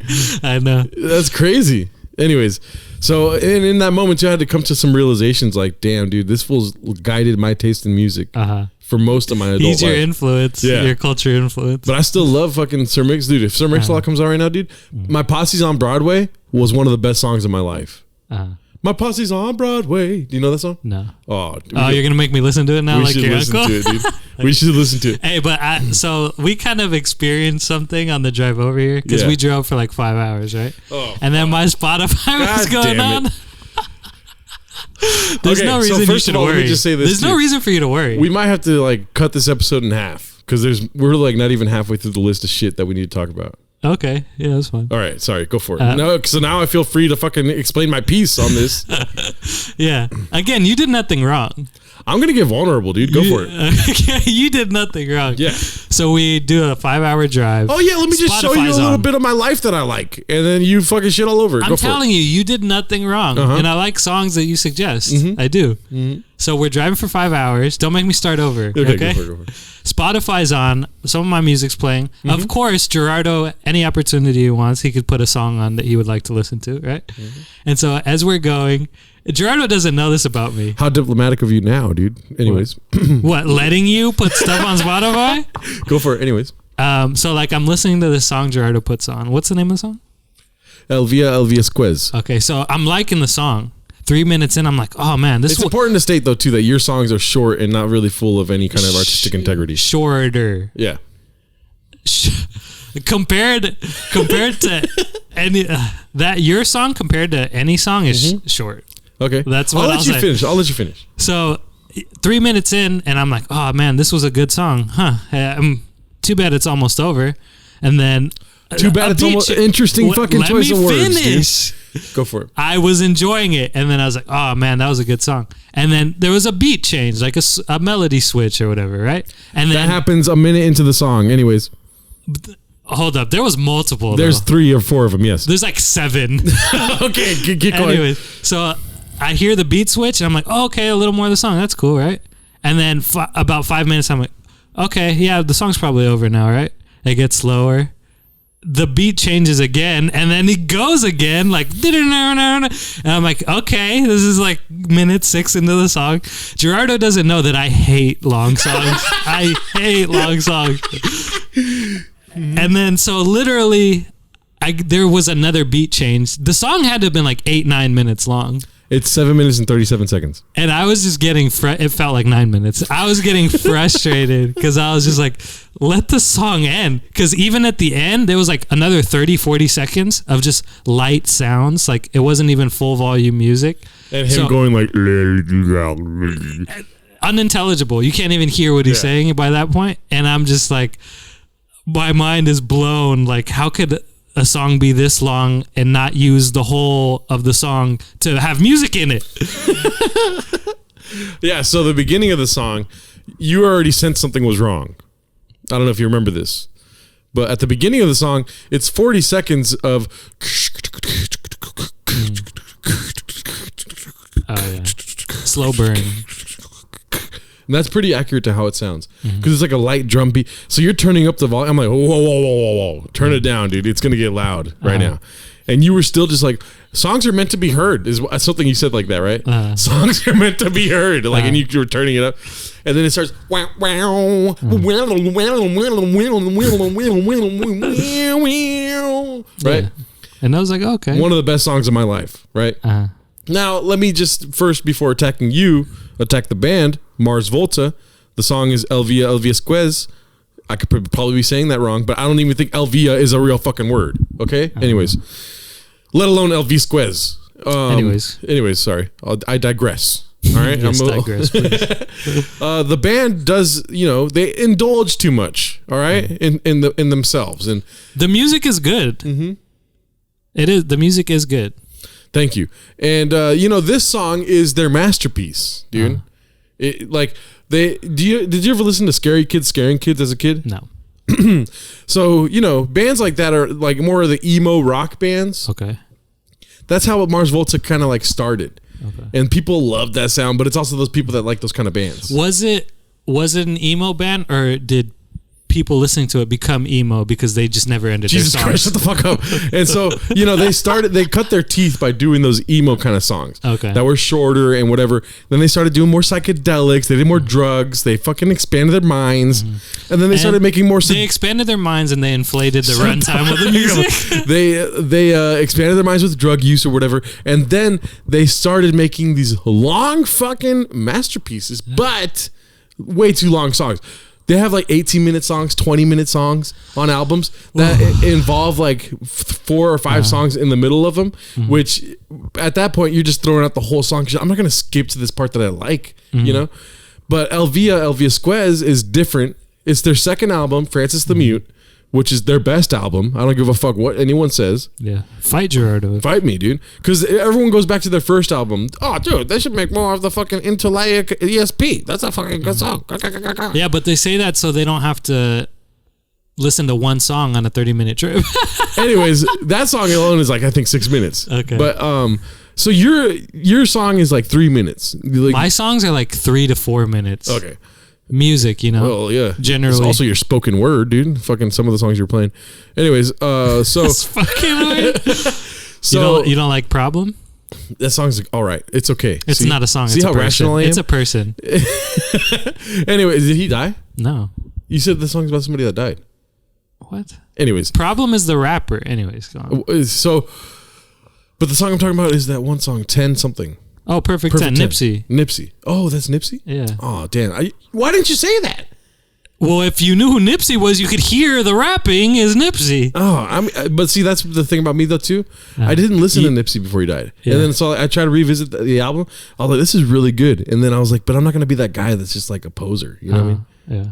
I know. That's crazy. Anyways, so in that moment, you had to come to some realizations like, damn, dude, this fool's guided my taste in music for most of my adult life. He's your influence, your culture influence. But I still love fucking Sir Mix, dude. If Sir Mix-a-Lot comes out right now, dude, My Posse's on Broadway was one of the best songs of my life. My Posse's on Broadway. Do you know that song? No. Oh, you're going to make me listen to it now? We should listen to it, dude. We should listen to it. Hey, but so we kind of experienced something on the drive over here because we drove for like 5 hours, right? Oh. And then my Spotify was going on. There's no reason you should worry. Let me just say this. There's no reason for you to worry. We might have to like cut this episode in half because we're like not even halfway through the list of shit that we need to talk about. Okay, yeah, that's fine. All right, sorry, go for it. No, so now I feel free to fucking explain my piece on this. Yeah, again, you did nothing wrong. I'm gonna get vulnerable, dude. Go for it. You did nothing wrong. Yeah. So we do a 5-hour drive. Oh yeah, let me just show you a little bit of my life that I like, and then you fucking shit all over it. I'm telling you, you did nothing wrong, and I like songs that you suggest. I do. So we're driving for 5 hours. Don't make me start over. Okay. Go for it. Spotify's on. Some of my music's playing. Of course, Gerardo, any opportunity he wants, he could put a song on that he would like to listen to, right? And so as we're going, Gerardo doesn't know this about me. How diplomatic of you now, dude. Anyways. What, letting you put stuff on Spotify? Go for it. Anyways. So like I'm listening to this song Gerardo puts on. What's the name of the song? El Via Squez. Okay, so I'm liking the song. 3 minutes in, I'm like, oh man, it's important to state though too that your songs are short and not really full of any kind of artistic integrity. Shorter. Yeah. Compared to any that your song compared to any song is short. Okay, that's what I'll let you finish. I'll let you finish. So 3 minutes in, and I'm like, oh man, this was a good song, huh? Too bad it's almost over, and then too bad it's almost interesting. Fucking choice of words. Finish. Dude. Go for it. I was enjoying it, and then I was like, oh man, that was a good song. And then there was a beat change, like a melody switch or whatever, right? And then that happens a minute into the song, anyways. Hold up. There was multiple. There's 3 or 4 of them, yes. There's like 7. Okay, keep going. Anyways, so I hear the beat switch and I'm like, oh, okay, a little more of the song. That's cool, right? And then about 5 minutes, I'm like, okay, yeah, the song's probably over now, right? It gets slower. The beat changes again, and then it goes again, like, and I'm like, okay, this is like minute 6 into the song. Gerardo doesn't know that I hate long songs. I hate long songs. And then, so literally, there was another beat change. The song had to have been like 8-9 minutes long. It's 7 minutes and 37 seconds. And I was just getting, it felt like 9 minutes. I was getting frustrated because I was just like, let the song end. Because even at the end, there was like another 30, 40 seconds of just light sounds. Like it wasn't even full volume music. And him going like... unintelligible. You can't even hear what he's saying by that point. And I'm just like, my mind is blown. Like, how could a song be this long and not use the whole of the song to have music in it? Yeah, so the beginning of the song, you already sensed something was wrong. I don't know if you remember this, but at the beginning of the song, it's 40 seconds of... Oh, yeah. Slow burn. And that's pretty accurate to how it sounds. Because it's like a light drum beat. So you're turning up the volume. I'm like, whoa. Turn it down, dude. It's going to get loud right now. And you were still just like, songs are meant to be heard. Is something you said like that, right? Songs are meant to be heard. Like, and you were turning it up. And then it starts, right? Yeah. And I was like, okay. One of the best songs of my life, right? Now, let me just first, before attacking you, attack the band, Mars Volta. The song is El Via Esquez. I could probably be saying that wrong, but I don't even think El Via is a real fucking word. Okay? Anyways. Let alone El Visquez. Anyways, sorry. I digress. All right? Yes, digress, please. The band does, they indulge too much, all right? In themselves. And the music is good. It is. The music is good. Thank you. And this song is their masterpiece, dude. Did you ever listen to Scary Kids Scaring Kids as a kid? No. So, bands like that are like more of the emo rock bands. Okay. That's how Mars Volta kind of like started. Okay. And people love that sound, but it's also those people that like those kind of bands. Was it an emo band, or did people listening to it become emo because they just never ended Jesus their songs? Christ, shut the fuck up. And so, they cut their teeth by doing those emo kind of songs that were shorter and whatever. Then they started doing more psychedelics. They did more drugs. They fucking expanded their minds. And then they started making more... They expanded their minds and they inflated the runtime of the music. They expanded their minds with drug use or whatever. And then they started making these long fucking masterpieces, but way too long songs. They have like 18-minute songs, 20-minute songs on albums that involve like 4 or 5 songs in the middle of them, which at that point you're just throwing out the whole song. I'm not going to skip to this part that I like, But El Via Esquez is different. It's their second album, Francis the Mute, which is their best album. I don't give a fuck what anyone says. Yeah. Fight Gerardo. Fight me, dude. Because everyone goes back to their first album. Oh, dude, they should make more of the fucking Interlaic ESP. That's a fucking good song. Yeah, but they say that so they don't have to listen to one song on a 30-minute trip. Anyways, that song alone is like, I think 6 minutes. Okay. But, so your song is like 3 minutes. Like, my songs are like 3 to 4 minutes. Okay. Music, Well, yeah. Generally. It's also your spoken word, dude. Fucking some of the songs you're playing. Anyways, so... That's fucking weird. So, you don't like Problem? That song's like, all right. It's okay. It's not a song. See it's how a person. rational I am? It's a person. Anyways, did he die? No. You said the song's about somebody that died. What? Anyways. Problem is the rapper. Anyways, go on. So, but the song I'm talking about is that one song, 10 something. Oh, Perfect 10. Nipsey. Oh, that's Nipsey? Yeah. Oh, damn. Why didn't you say that? Well, if you knew who Nipsey was, you could hear the rapping is Nipsey. Oh, but see, that's the thing about me, though, too. I didn't listen to Nipsey before he died. Yeah. And then so I tried to revisit the album. I was like, this is really good. And then I was like, but I'm not going to be that guy that's just like a poser. You know what I mean? Yeah.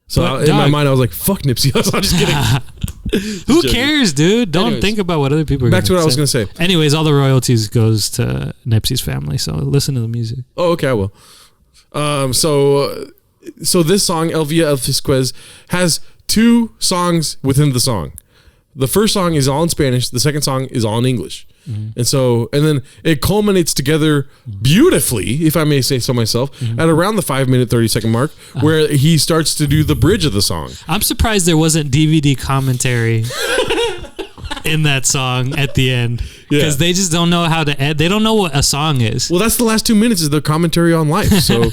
So in my mind, I was like, fuck Nipsey. I'm just kidding. Who cares, dude? Don't think about what other people are back to what I was going to say. Anyways, all the royalties goes to Nipsey's family. So listen to the music. Oh, okay, I will. So so this song, El Via El Fisquez, has 2 songs within the song. The first song is all in Spanish. The second song is all in English. And then it culminates together beautifully, if I may say so myself, at around the 5-minute, 30-second mark, where he starts to do the bridge of the song. I'm surprised there wasn't DVD commentary in that song at the end, because they just don't know how to edit. They don't know what a song is. Well, that's the last 2 minutes is the commentary on life. So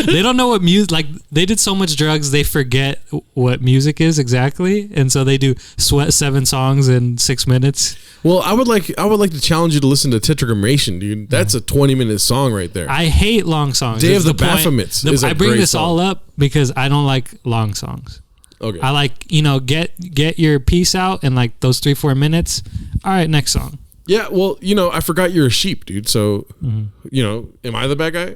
they don't know what music. Like, they did so much drugs, they forget what music is exactly, and so they do 7 songs in 6 minutes. Well, I would like to challenge you to listen to Tetragrammaton, dude. That's a 20-minute song right there. I hate long songs. Day of the Baphomets is a I bring great this song. all up because I don't like long songs. Okay. I like, get your piece out in like those 3-4 minutes. All right, next song. Yeah, well, I forgot you're a sheep, dude. So, am I the bad guy?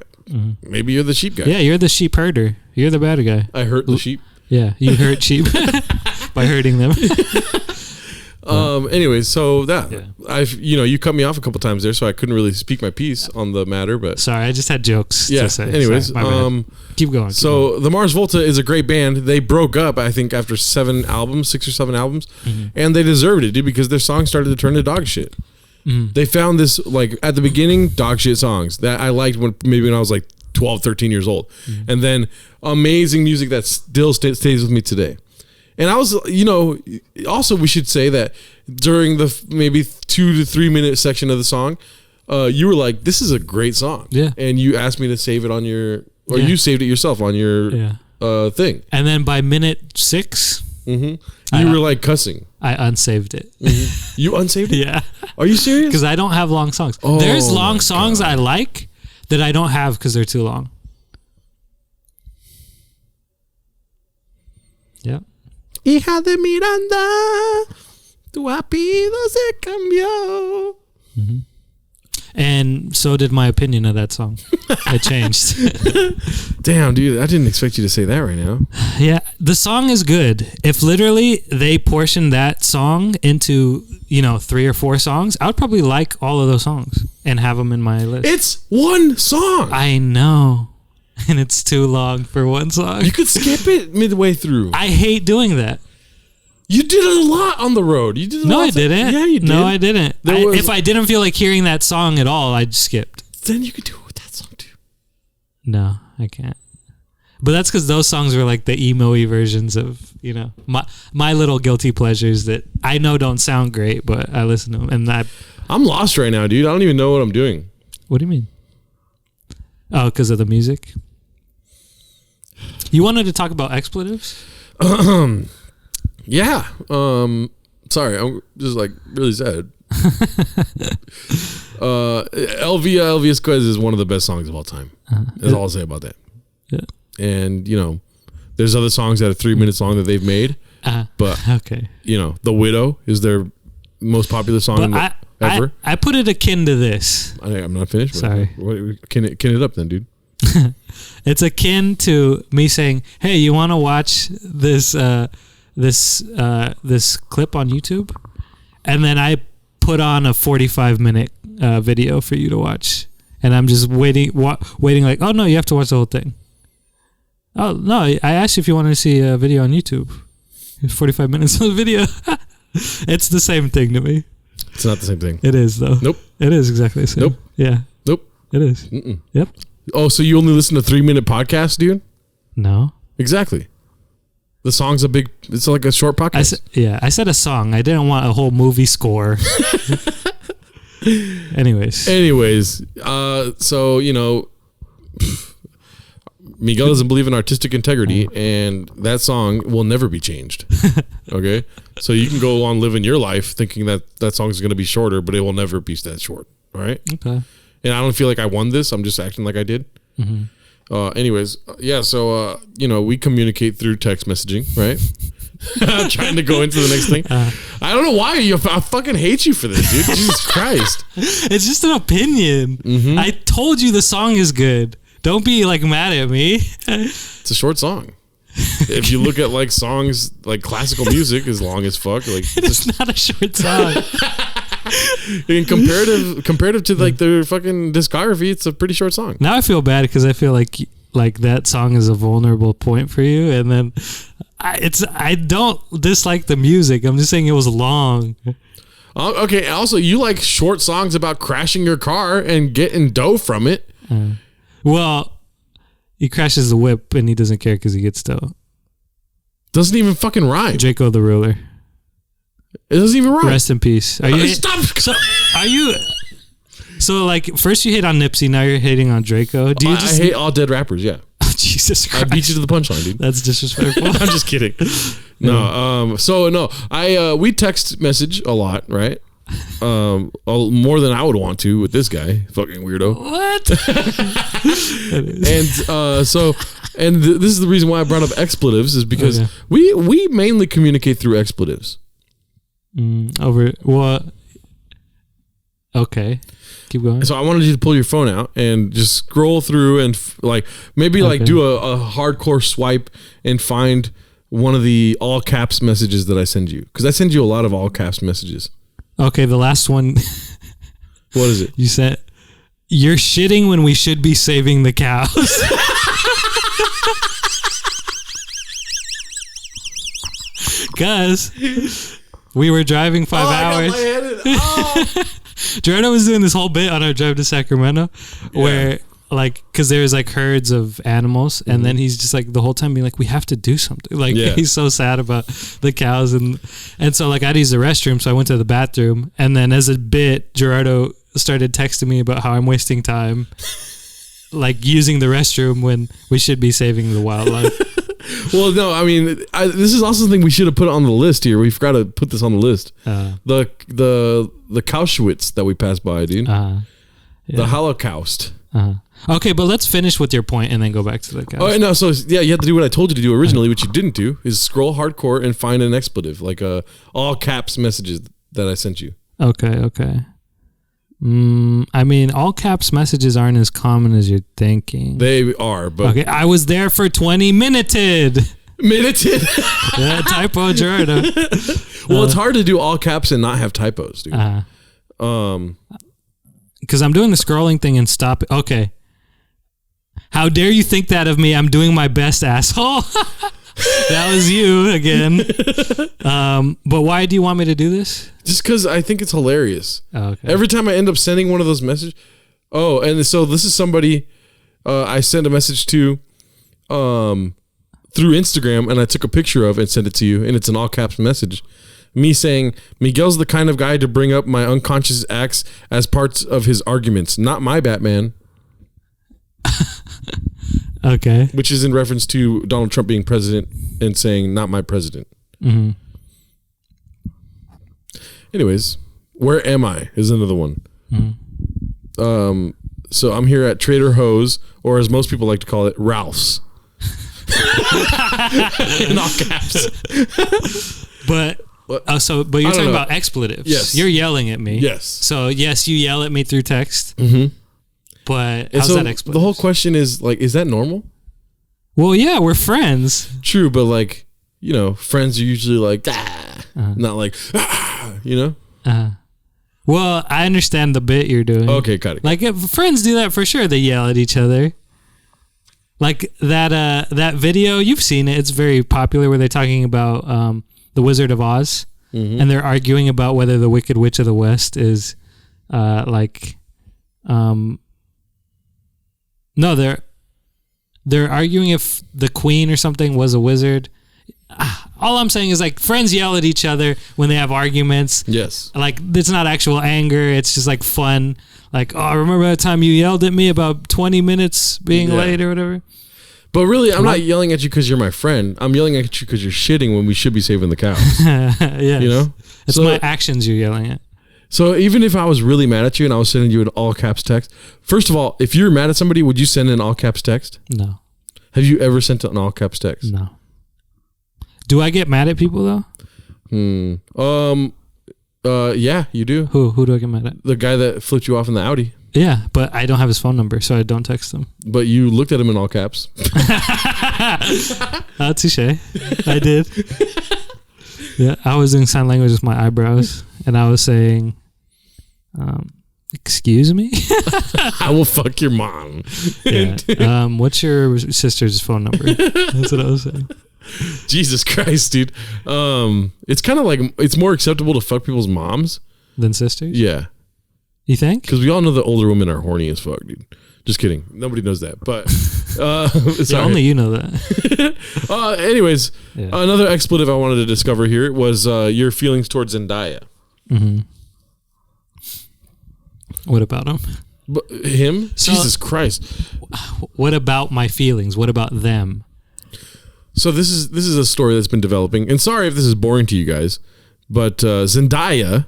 Maybe you're the sheep guy. Yeah, you're the sheep herder. You're the bad guy. I hurt the sheep. Yeah, you hurt sheep by hurting them. Anyways, so you cut me off a couple times there, so I couldn't really speak my piece on the matter. But sorry, I just had jokes yeah. to say. Anyways, Sorry, my bad. Keep going. So the Mars Volta is a great band. They broke up, I think, after 6 or 7 albums, and they deserved it, dude, because their songs started to turn to dog shit. They found this, like, at the beginning, dog shit songs that I liked when I was like 12, 13 years old, and then amazing music that still stays with me today. And I was, also we should say that during the maybe 2 to 3 minute section of the song, you were like, "This is a great song," and you asked me to save it on your, or you saved it yourself on your thing. And then by minute 6, you were like cussing. I unsaved it. You unsaved it? Yeah. Are you serious? Because I don't have long songs. Oh, There's long songs I like that I don't have because they're too long. Yeah. Hija de Miranda, tu apellido se cambió. And so did my opinion of that song. It changed. Damn, dude, I didn't expect you to say that right now. Yeah, the song is good. If literally they portioned that song into, 3 or 4 songs, I would probably like all of those songs and have them in my list. It's one song. I know. And it's too long for one song. You could skip it midway through. I hate doing that. You did it a lot on the road. You did a No, lot. I didn't. Yeah, you did. No, I didn't. If I didn't feel like hearing that song at all, I'd skipped. Then you could do it with that song too. No, I can't. But that's because those songs were like the emo-y versions of, my little guilty pleasures that I know don't sound great, but I listen to them. And I'm lost right now, dude. I don't even know what I'm doing. What do you mean? Oh, because of the music? You wanted to talk about expletives? Yeah. Sorry, I'm just like really sad. El Via Fisquez is one of the best songs of all time. That's all I'll say about that. Yeah. And there's other songs that are 3 minutes long that they've made. But okay. The Widow is their most popular song ever. I put it akin to this. I'm not finished. Sorry. Can it up then, dude? It's akin to me saying, "Hey, you want to watch this this clip on YouTube?" And then I put on a 45-minute video for you to watch, and I'm just waiting. Like, oh no, you have to watch the whole thing. Oh no, I asked you if you wanted to see a video on YouTube. 45 minutes of the video. It's the same thing to me. It's not the same thing. It is though. Nope. It is exactly the same. Nope. Yeah. Nope. It is. Mm-mm. Yep. Oh, so you only listen to 3-minute podcasts, dude? No. Exactly. The song's it's like a short podcast. I said a song. I didn't want a whole movie score. Anyways, so, Miguel doesn't believe in artistic integrity, and that song will never be changed. Okay? So you can go on living your life thinking that song is going to be shorter, but it will never be that short. All right? Okay. And I don't feel like I won this. I'm just acting like I did. Anyways, yeah, so, we communicate through text messaging, right? Trying to go into the next thing. I don't know why. I fucking hate you for this, dude. Jesus Christ. It's just an opinion. I told you the song is good. Don't be like mad at me. It's a short song. If you look at like songs, like classical music is long as fuck. Like it's not a short song. In comparative to like their fucking discography, it's a pretty short song. Now I feel bad because I feel like like that song is a vulnerable point for you, and then I don't dislike the music. I'm just saying it was long. Okay. Also, you like short songs about crashing your car and getting dough from it. Well, he crashes the whip and he doesn't care because he gets dough. Doesn't even fucking rhyme. Draco the Ruler. It doesn't even rhyme. Rest in peace. Are you? Stop. Are you? So like first you hate on Nipsey, now you're hating on Draco. Do you I hate all dead rappers. Yeah. Oh, Jesus Christ! I beat you to the punchline, dude. That's disrespectful. I'm just kidding. No. So no. We text message a lot, right? More than I would want to with this guy, fucking weirdo. What? And this is the reason why I brought up expletives, is because we mainly communicate through expletives. Over what? Okay, keep going. So I wanted you to pull your phone out and just scroll through and do a hardcore swipe and find one of the all caps messages that I send you, because I send you a lot of all caps messages. Okay, the last one. What is it? You said, "You're shitting when we should be saving the cows." Because we were driving 5 hours. Jordan was doing this whole bit on our drive to Sacramento where because there's like herds of animals, and then he's just like the whole time being like, we have to do something. He's so sad about the cows, and so like I'd use the restroom, so I went to the bathroom, and then as a bit, Gerardo started texting me about how I'm wasting time like using the restroom when we should be saving the wildlife. Well, no, I mean, this is also something we should have put on the list here. We forgot to put this on the list. The Kauschwitz that we passed by, dude. The Holocaust. Okay, but let's finish with your point and then go back to the cows. Oh, no, so yeah, you have to do what I told you to do originally, which you didn't do, is scroll hardcore and find an expletive, like all caps messages that I sent you. Okay. I mean, all caps messages aren't as common as you're thinking. They are, but... Okay, I was there for 20 minuted. Yeah, typo Gerardo. Well, it's hard to do all caps and not have typos, dude. Because I'm doing the scrolling thing and stop it. Okay. How dare you think that of me? I'm doing my best, asshole. That was you again. But why do you want me to do this? Just because I think it's hilarious. Oh, okay. Every time I end up sending one of those messages. Oh, and so this is somebody I sent a message to through Instagram, and I took a picture of it and sent it to you, and it's an all caps message. Me saying, Miguel's the kind of guy to bring up my unconscious acts as parts of his arguments, not my Batman. Okay. Which is in reference to Donald Trump being president and saying, not my president. Mm-hmm. Anyways, where am I is another one. Mm-hmm. So I'm here at Trader Joe's, or as most people like to call it, Ralph's. In all caps. But you're talking about expletives. Yes. You're yelling at me. Yes. So yes, you yell at me through text. Mm-hmm. But and how's that expletive? The whole question is, like, is that normal? Well, yeah, we're friends. True, but like, friends are usually like, not like, Well, I understand the bit you're doing. Okay, got it. Like, if friends do that for sure. They yell at each other. Like that video, you've seen it. It's very popular where they're talking about the Wizard of Oz, and they're arguing about whether the Wicked Witch of the West is no, they're arguing if the queen or something was a wizard. All I'm saying is, like, friends yell at each other when they have arguments. Yes. Like, it's not actual anger. It's just like fun. Like, oh, remember that time you yelled at me about 20 minutes being late or whatever? But really, I'm not yelling at you because you're my friend. I'm yelling at you because you're shitting when we should be saving the cows. Yes. It's my actions you're yelling at. So even if I was really mad at you and I was sending you an all caps text, first of all, if you're mad at somebody, would you send an all caps text? No. Have you ever sent an all caps text? No. Do I get mad at people though? Yeah, you do. Who do I get mad at? The guy that flipped you off in the Audi. Yeah, but I don't have his phone number, so I don't text him. But you looked at him in all caps. Touche. I did. Yeah, I was doing sign language with my eyebrows, and I was saying, Excuse me? I will fuck your mom. Yeah. What's your sister's phone number? That's what I was saying. Jesus Christ, dude. It's kind of like, it's more acceptable to fuck people's moms than sisters? Yeah. You think? Because we all know that older women are horny as fuck, dude. Just kidding. Nobody knows that. But only you know that. Anyways, another expletive I wanted to discover here was your feelings towards Zendaya. Mm-hmm. What about him? Him? So, Jesus Christ. What about my feelings? What about them? So this is a story that's been developing. And sorry if this is boring to you guys, but Zendaya,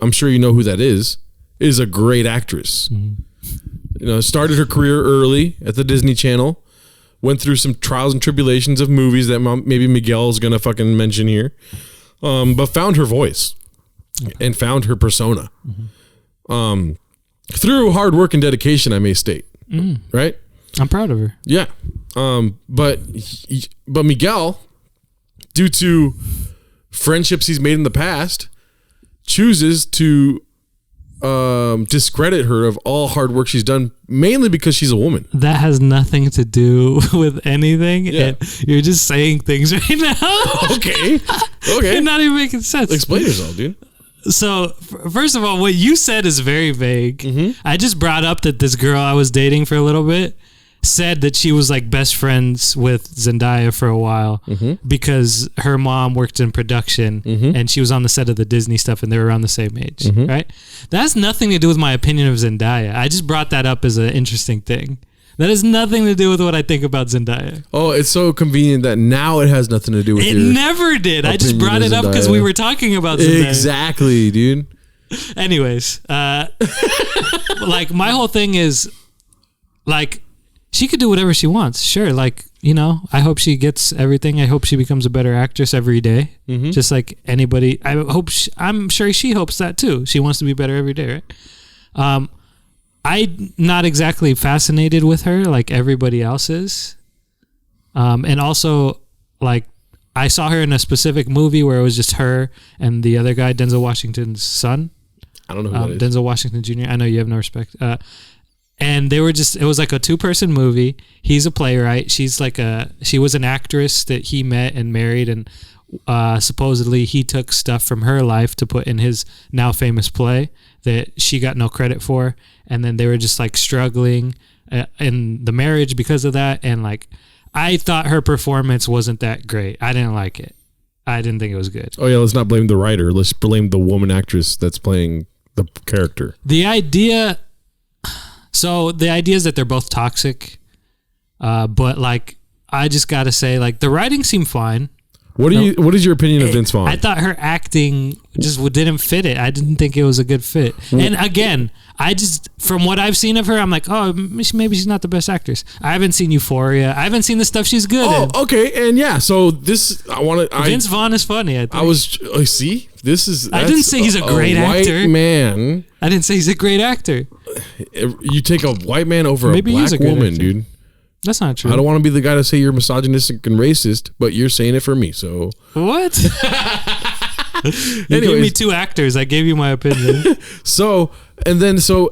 I'm sure you know who that is a great actress. Mm-hmm. You know, started her career early at the Disney Channel, went through some trials and tribulations of movies that maybe Miguel is going to fucking mention here, but found her voice and found her persona. Mm-hmm. Through hard work and dedication, I may state. Right? I'm proud of her. Yeah. But Miguel, due to friendships he's made in the past, chooses to discredit her of all hard work she's done, mainly because she's a woman. That has nothing to do with anything. Yeah. And you're just saying things right now. Okay. You're not even making sense. Explain yourself, dude. So, first of all, what you said is very vague. Mm-hmm. I just brought up that this girl I was dating for a little bit said that she was like best friends with Zendaya for a while because her mom worked in production and she was on the set of the Disney stuff and they were around the same age, right? That has nothing to do with my opinion of Zendaya. I just brought that up as an interesting thing. That has nothing to do with what I think about Zendaya. Oh, it's so convenient that now it has nothing to do with it. It never did. I just brought it up because we were talking about Zendaya. Exactly, dude. Anyways, like my whole thing is like, she could do whatever she wants. Sure. Like, you know, I hope she gets everything. I hope she becomes a better actress every day. Just like anybody. I'm sure she hopes that too. She wants to be better every day, right? I'm not exactly fascinated with her like everybody else is. And also, like, I saw her in a specific movie where it was just her and the other guy, Denzel Washington's son. I don't know who that is. Denzel Washington Jr. I know you have no respect. And they were it was like a 2-person movie. He's a playwright. She was an actress that he met and married. And supposedly he took stuff from her life to put in his now famous play that she got no credit for. And then they were just like struggling in the marriage because of that. And like, I thought her performance wasn't that great. I didn't like it. I didn't think it was good. Oh yeah. Let's not blame the writer. Let's blame the woman actress that's playing the character. The idea is that they're both toxic, but like I just gotta say, like the writing seemed fine. What is your opinion of Vince Vaughn? I thought her acting just didn't fit it. I didn't think it was a good fit. And again, from what I've seen of her, I'm like, oh, maybe she's not the best actress. I haven't seen Euphoria. I haven't seen the stuff she's good in. Oh, okay, and yeah. So this, Vince Vaughn is funny. I think. I didn't say he's a great actor. White man. I didn't say he's a great actor. You take a white man over a black woman, dude. That's not true. I don't want to be the guy to say you're misogynistic and racist, but you're saying it for me. So what? You gave me 2 actors. I gave you my opinion. So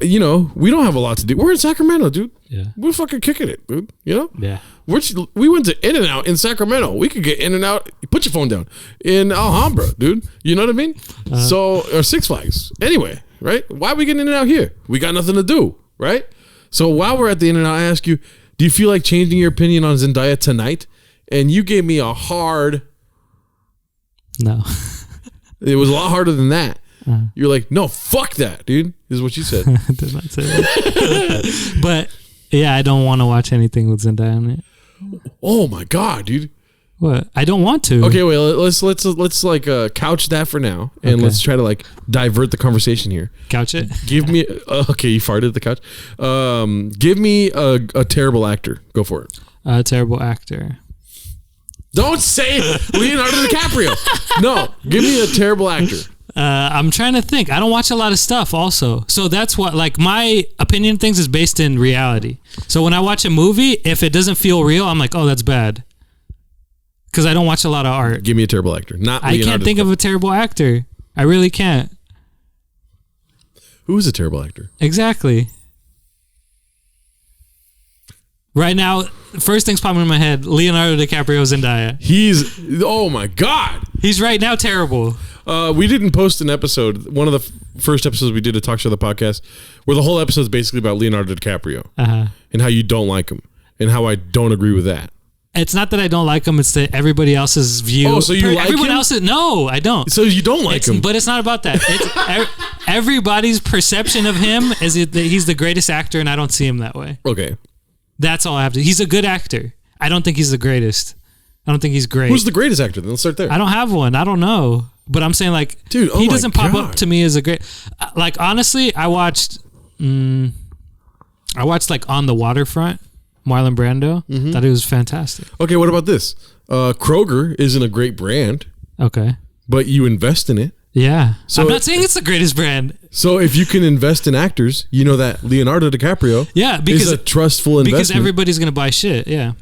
you know, we don't have a lot to do. We're in Sacramento, dude. Yeah, we're fucking kicking it, dude. You know. Yeah. We went to In-N-Out in Sacramento. We could get In-N-Out. Put your phone down in Alhambra, dude. You know what I mean? Or Six Flags. Anyway, right? Why are we getting In-N-Out here? We got nothing to do, right? So while we're at the In-N-Out, I ask you, do you feel like changing your opinion on Zendaya tonight? And you gave me a hard... No. It was a lot harder than that. You're like, no, fuck that, dude, is what you said. I did not say that. But, yeah, I don't want to watch anything with Zendaya on it. Oh, my God, dude. What? I don't want to. Okay, wait, let's like couch that for now. And let's try to like divert the conversation here. Couch it? Give me... okay, you farted at the couch. Give me a terrible actor. Go for it. A terrible actor. Don't say Leonardo DiCaprio. No, give me a terrible actor. I'm trying to think. I don't watch a lot of stuff also. So that's what, like, my opinion things is based in reality. So when I watch a movie, if it doesn't feel real, I'm like, oh, that's bad. Because I don't watch a lot of art. Give me a terrible actor. Not Leonardo I can't think of a terrible actor. I really can't. Who is a terrible actor? Exactly. Right now, first thing's popping in my head, Leonardo DiCaprio, Zendaya. Oh my God. He's right now terrible. We didn't post an episode, one of the first episodes we did a talk show, the podcast, where the whole episode is basically about Leonardo DiCaprio and how you don't like him and how I don't agree with that. It's not that I don't like him, it's that everybody else's view. Oh, so you like everyone him? Else's, no, I don't. So you don't like him. But it's not about that. It's everybody's perception of him is that he's the greatest actor, and I don't see him that way. Okay. That's all I have to. He's a good actor. I don't think he's the greatest. I don't think he's great. Who's the greatest actor? Then let's start there. I don't have one. I don't know. But I'm saying, like, dude, he doesn't pop up to me as a great. Like, honestly, I watched like On the Waterfront, Marlon Brando. Thought it was fantastic. Okay, what about this? Kroger isn't a great brand. Okay. But you invest in it. Yeah. So I'm not saying it's the greatest brand. So if you can invest in actors, you know that Leonardo DiCaprio is a trustful investment. Because everybody's going to buy shit, yeah.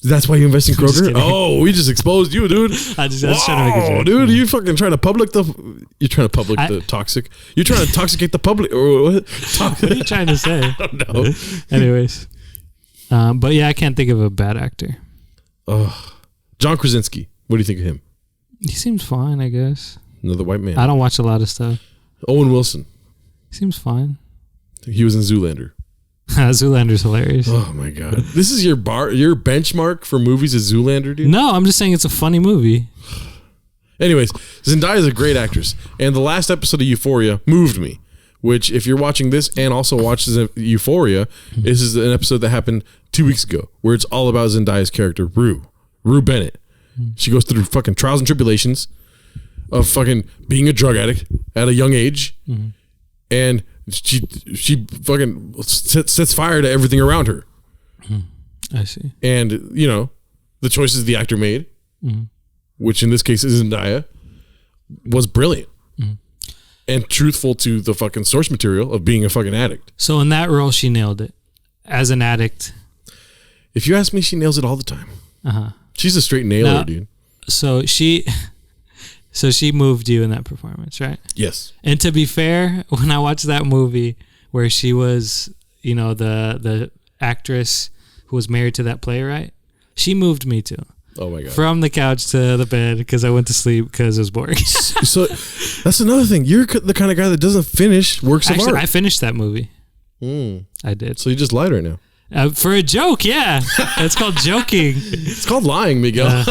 That's why you invest in Kroger? Oh, we just exposed you, dude. I was trying to make a joke. Dude, you fucking trying to public the... You're trying to public the toxic... You're trying to toxicate the public... Or what? What are you trying to say? I don't know. Anyways. But yeah, I can't think of a bad actor. John Krasinski. What do you think of him? He seems fine, I guess. Another white man. I don't watch a lot of stuff. Owen Wilson. Seems fine. He was in Zoolander. Zoolander's hilarious. Oh my God. This is your benchmark for movies is Zoolander, dude? No, I'm just saying it's a funny movie. Anyways, Zendaya is a great actress. And the last episode of Euphoria moved me. Which, if you're watching this and also watches Euphoria, this is an episode that happened 2 weeks ago, where it's all about Zendaya's character, Rue Bennett. She goes through fucking trials and tribulations of fucking being a drug addict at a young age, and she fucking sets fire to everything around her. I see. And, you know, the choices the actor made, which in this case is Zendaya, was brilliant. And truthful to the fucking source material of being a fucking addict. So in that role, she nailed it. As an addict. If you ask me, she nails it all the time. She's a straight nailer, dude. So she moved you in that performance, right? Yes. And to be fair, when I watched that movie where she was, you know, the actress who was married to that playwright, she moved me too. Oh my God. From the couch to the bed because I went to sleep because it was boring. So that's another thing. You're the kind of guy that doesn't finish works of art. I finished that movie. I did. So you just lied right now. For a joke, yeah. It's called joking. It's called lying, Miguel.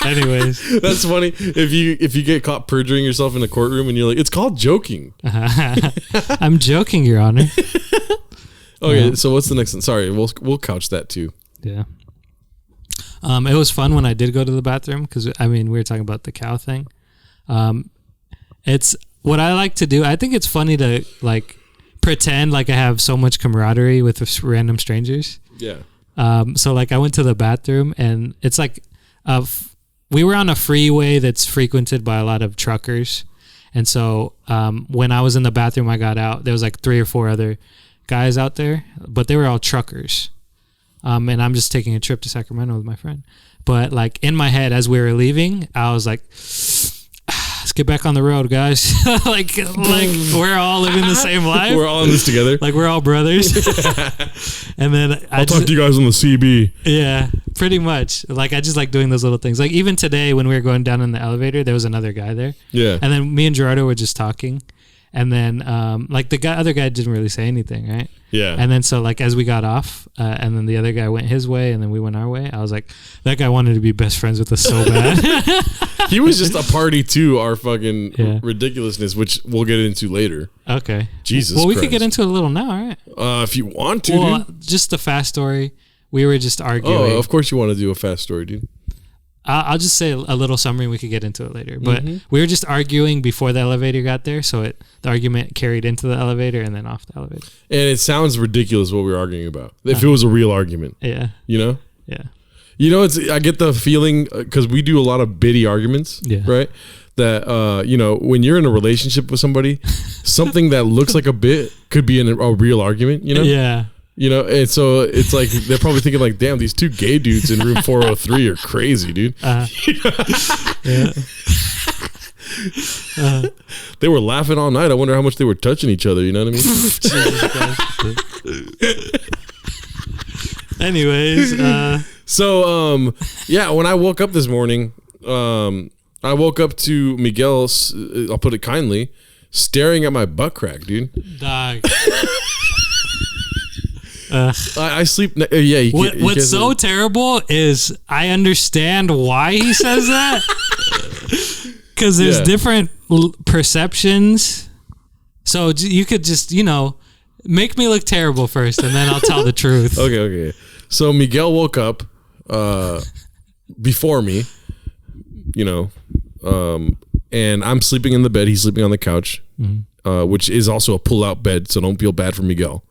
Anyways. That's funny. If you get caught perjuring yourself in a courtroom and you're like, it's called joking. I'm joking, Your Honor. Okay, so what's the next one? Sorry, we'll couch that too. Yeah. It was fun when I did go to the bathroom because, I mean, we were talking about the cow thing. It's what I like to do. I think it's funny to, like, pretend like I have so much camaraderie with random strangers. Yeah. So, like, I went to the bathroom, and it's like we were on a freeway that's frequented by a lot of truckers. And so when I was in the bathroom, I got out. There was, like, 3 or 4 other guys out there, but they were all truckers. And I'm just taking a trip to Sacramento with my friend. But like in my head, as we were leaving, I was like, let's get back on the road, guys. like we're all living the same life. We're all in this together. Like we're all brothers. And then I'll talk to you guys on the CB. Yeah, pretty much. Like I just like doing those little things. Like even today when we were going down in the elevator, there was another guy there. Yeah. And then me and Gerardo were just talking. And then, like the other guy didn't really say anything, right? Yeah. And then, so like as we got off, and then the other guy went his way, and then we went our way. I was like, that guy wanted to be best friends with us so bad. He was just a party to our fucking ridiculousness, which we'll get into later. Okay. Jesus. Well, we Christ. could get into it a little now, all right? If you want to, well, dude. Just the fast story. We were just arguing. Oh, of course you want to do a fast story, dude. I'll just say a little summary. We could get into it later. But we were just arguing before the elevator got there, so the argument carried into the elevator and then off the elevator. And it sounds ridiculous what we were arguing about. If it was a real argument. Yeah. You know? Yeah. You know, I get the feeling, because we do a lot of bitty arguments, right? That, you know, when you're in a relationship with somebody, something that looks like a bit could be a real argument, you know? Yeah. You know, and so it's like they're probably thinking like, damn, these 2 gay dudes in room 403 are crazy, dude. Yeah. They were laughing all night. I wonder how much they were touching each other. You know what I mean? Anyways, so yeah, when I woke up this morning, I woke up to Miguel. I'll put it kindly, staring at my butt crack, dude. Dog. I sleep. Yeah. What's so terrible is I understand why he says that, because there's different perceptions. So you could just, make me look terrible first, and then I'll tell the truth. Okay. So Miguel woke up before me, and I'm sleeping in the bed. He's sleeping on the couch, which is also a pull-out bed. So don't feel bad for Miguel,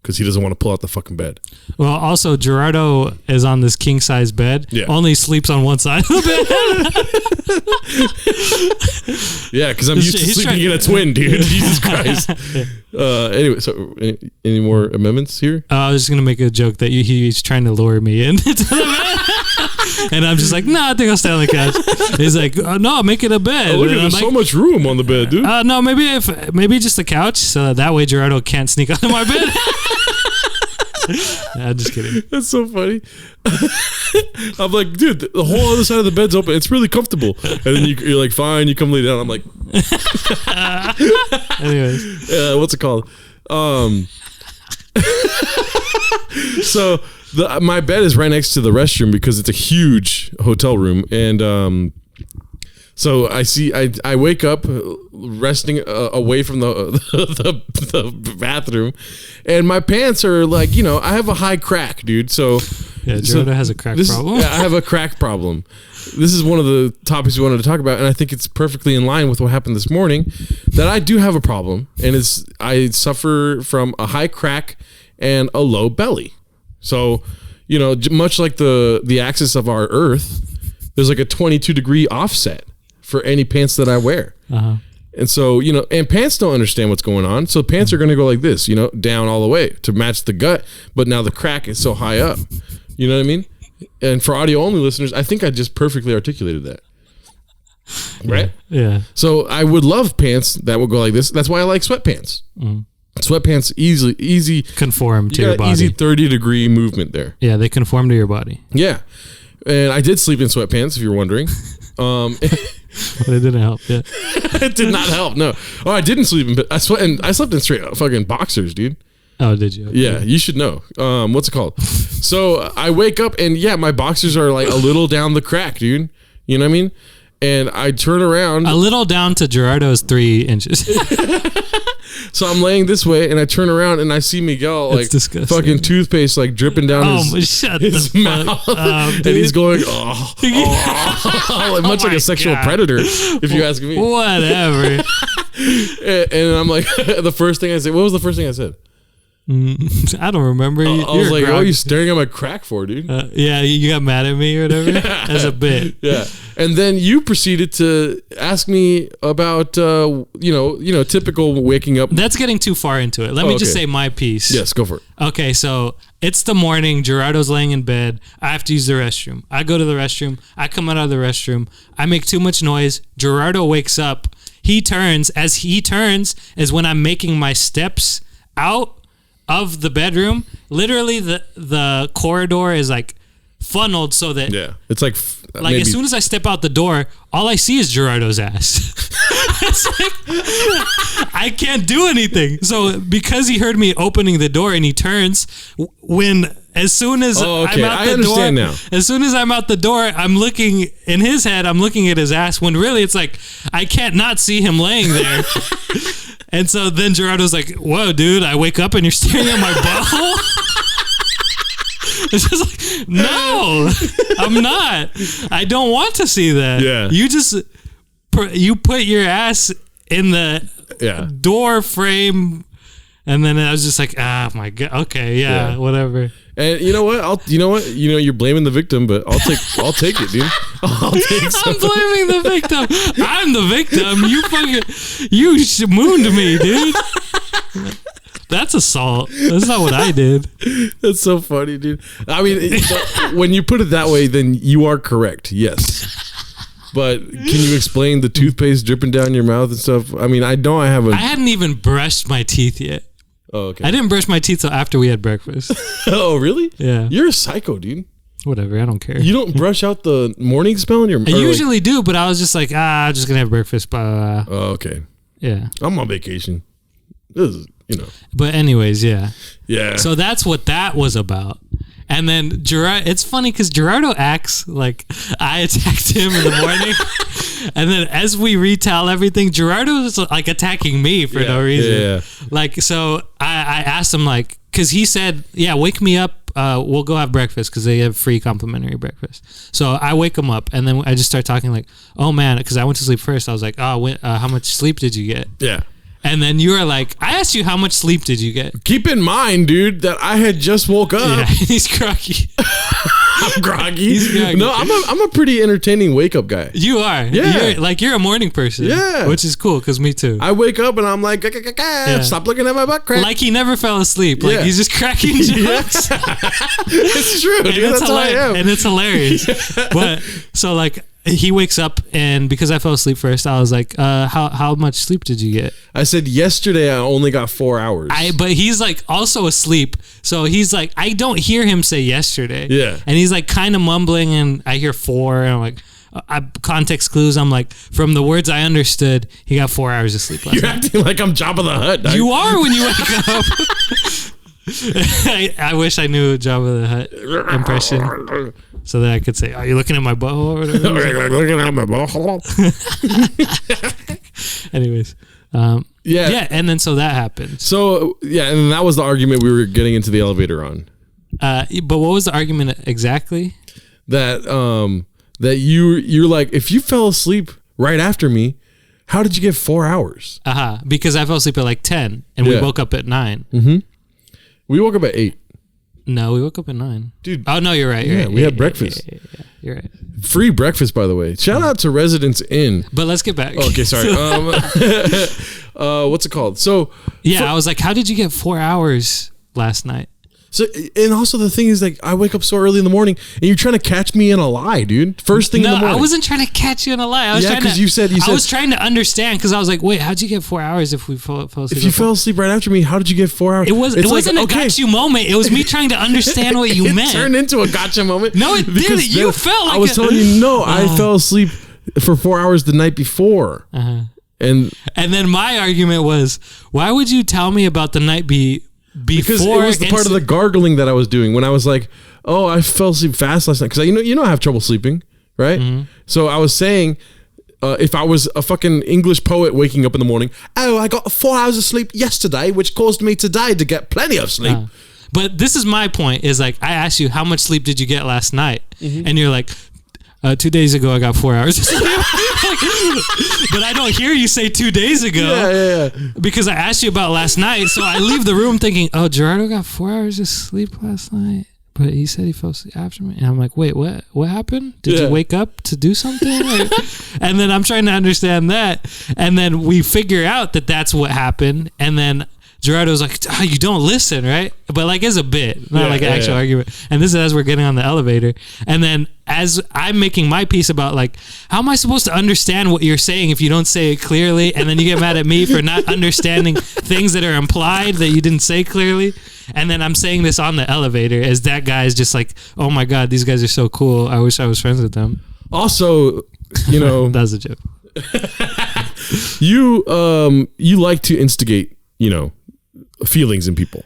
because he doesn't want to pull out the fucking bed. Well, also, Gerardo is on this king-size bed. Yeah. Only sleeps on one side of the bed. Yeah, because I'm used to sleeping in a twin, dude. Jesus Christ. Anyway, so any more amendments here? I was just going to make a joke that he's trying to lure me in. And I'm just like, I think I'll stay on the couch. He's like, no, make it a bed. Oh, look, there's so much room on the bed, dude. No, maybe just the couch, so that way Gerardo can't sneak onto my bed. I'm just kidding. That's so funny. I'm like, dude, the whole other side of the bed's open. It's really comfortable. And then you're like, fine, you come lay down. I'm like, anyways, what's it called? So my bed is right next to the restroom because it's a huge hotel room, and so I wake up resting away from the bathroom, and my pants are like, I have a high crack, dude. So Gerardo has a crack problem. Yeah, I have a crack problem. This is one of the topics we wanted to talk about, and I think it's perfectly in line with what happened this morning, that I do have a problem, and I suffer from a high crack and a low belly. So, much like the axis of our Earth, there's like a 22-degree offset for any pants that I wear. Uh-huh. And so, and pants don't understand what's going on. So pants are going to go like this, down all the way to match the gut. But now the crack is so high up. You know what I mean? And for audio only listeners, I think I just perfectly articulated that. Right? Yeah. So I would love pants that would go like this. That's why I like sweatpants. Mm. Sweatpants easy conform to your body. Easy 30-degree movement there. Yeah, they conform to your body. Yeah. And I did sleep in sweatpants, if you're wondering. It didn't help. Yeah. It did not help. No. Oh, I didn't sleep in. I slept in straight fucking boxers, dude. Oh, did you? Okay. Yeah, you should know. What's it called? So I wake up and my boxers are like a little down the crack, dude. You know what I mean? And I turn around. A little down to Gerardo's 3 inches. So I'm laying this way, and I turn around, and I see Miguel like fucking toothpaste like dripping down his mouth, and he's going, much like a sexual predator, if you ask me. Whatever. And I'm like, the first thing I said. What was the first thing I said? I don't remember. I was like, what are you staring at my crack for, dude? Yeah, you got mad at me or whatever as a bit. Yeah. And then you proceeded to ask me about, typical waking up. That's getting too far into it. Let me just say my piece. Yes, go for it. Okay, so it's the morning. Gerardo's laying in bed. I have to use the restroom. I go to the restroom. I come out of the restroom. I make too much noise. Gerardo wakes up. He turns. As he turns is when I'm making my steps out of the bedroom. Literally the corridor is like funneled so that it's like maybe, as soon as I step out the door, all I see is Gerardo's ass. It's like, I can't do anything. So because he heard me opening the door and he turns, as soon as I'm out the door, now. As soon as I'm out the door, I'm looking in his head. I'm looking at his ass. When really it's like I can't not see him laying there. And so then Gerardo's like, "Whoa, dude! I wake up and you're staring at my butthole." It's just like, no, I'm not. I don't want to see that. Yeah. You put your ass in the door frame, and then I was just like, my God, okay, whatever. And you know what? You're blaming the victim, but I'll take it, dude. I'm blaming the victim. I'm the victim. You mooned me, dude. That's assault. That's not what I did. That's so funny, dude. I mean, when you put it that way, then you are correct. Yes. But can you explain the toothpaste dripping down your mouth and stuff? I mean, I know I have a... I hadn't even brushed my teeth yet. Oh, okay. I didn't brush my teeth till after we had breakfast. Oh, really? Yeah. You're a psycho, dude. Whatever, I don't care. You don't brush out the morning smell in your... I usually do, but I was just like, I'm just going to have breakfast. Oh, okay. Yeah. I'm on vacation. This is, But anyways, yeah. Yeah. So that's what that was about. And then Gerard, it's funny because Gerardo acts like I attacked him in the morning. And then as we retell everything, Gerardo is like attacking me for no reason. Yeah. Like, so I asked him like, cause he said, yeah, wake me up. We'll go have breakfast because they have free complimentary breakfast. So I wake him up and then I just start talking like, oh man, because I went to sleep first. I was like, how much sleep did you get? Yeah. And then you were like, I asked you how much sleep did you get? Keep in mind, dude, that I had just woke up. Yeah, he's groggy. I'm groggy. He's groggy. No, I'm a pretty entertaining wake up guy. You are. Yeah. You're a morning person. Yeah. Which is cool because me too. I wake up and I'm like, stop looking at my butt crack. Like he never fell asleep. Like he's just cracking jokes. It's true, dude. That's how I am. And it's hilarious. But so like he wakes up and because I fell asleep first, I was like, how much sleep did you get? I said yesterday I only got 4 hours. But he's like also asleep. So he's like, I don't hear him say yesterday. Yeah. And he's like kind of mumbling and I hear 4 and I'm like, context clues. I'm like, from the words I understood, he got 4 hours of sleep last You're night. acting like I'm Jabba the Hutt. Dog. You are when you wake up. I wish I knew a Jabba the Hutt impression so that I could say, are you looking at my butthole or whatever? Looking at my butthole. Anyways. Yeah, and then so that happened. So, and that was the argument we were getting into the elevator on. But what was the argument exactly? That you're like, if you fell asleep right after me, how did you get 4 hours? Because I fell asleep at like 10 and we woke up at 9. Mm-hmm. We woke up at 8. No, we woke up at 9. Dude. Oh, no, you're right. We had breakfast. Yeah, you're right. Free breakfast, by the way. Shout out to Residence Inn. But let's get back. Okay, sorry. What's it called? So I was like, how did you get 4 hours last night? So, and also the thing is, like, I wake up so early in the morning, and you're trying to catch me in a lie, dude. First thing in the morning. No, I wasn't trying to catch you in a lie. I was because you said I was trying to understand because I was like, wait, how'd you get 4 hours if we fell asleep? If you fell asleep right after me, how did you get 4 hours? It wasn't a got you moment. It was me trying to understand what you meant. It turned into a gotcha moment. No, it didn't. You felt like I was telling you, I fell asleep for 4 hours the night before. And then my argument was, why would you tell me about the night before? Because it was the part of the gargling that I was doing when I was like, oh, I fell asleep fast last night. Because you know I have trouble sleeping, right? Mm-hmm. So I was saying, if I was a fucking English poet waking up in the morning, oh, I got 4 hours of sleep yesterday, which caused me today to get plenty of sleep. But this is my point, is like, I asked you, how much sleep did you get last night? Mm-hmm. And you're like, 2 days ago, I got 4 hours of sleep. But I don't hear you say 2 days ago. Yeah. Because I asked you about last night. So I leave the room thinking, oh, Gerardo got 4 hours of sleep last night. But he said he fell asleep after me. And I'm like, wait, what happened? Did you wake up to do something? And then I'm trying to understand that. And then we figure out that that's what happened. And then Gerardo's like, oh, you don't listen, right? But like as a bit, not like an actual argument. And this is as we're getting on the elevator. And then as I'm making my piece about like, how am I supposed to understand what you're saying if you don't say it clearly? And then you get mad at me for not understanding things that are implied that you didn't say clearly. And then I'm saying this on the elevator as that guy is just like, oh my God, these guys are so cool. I wish I was friends with them. Also, That's a joke. You like to instigate, feelings in people,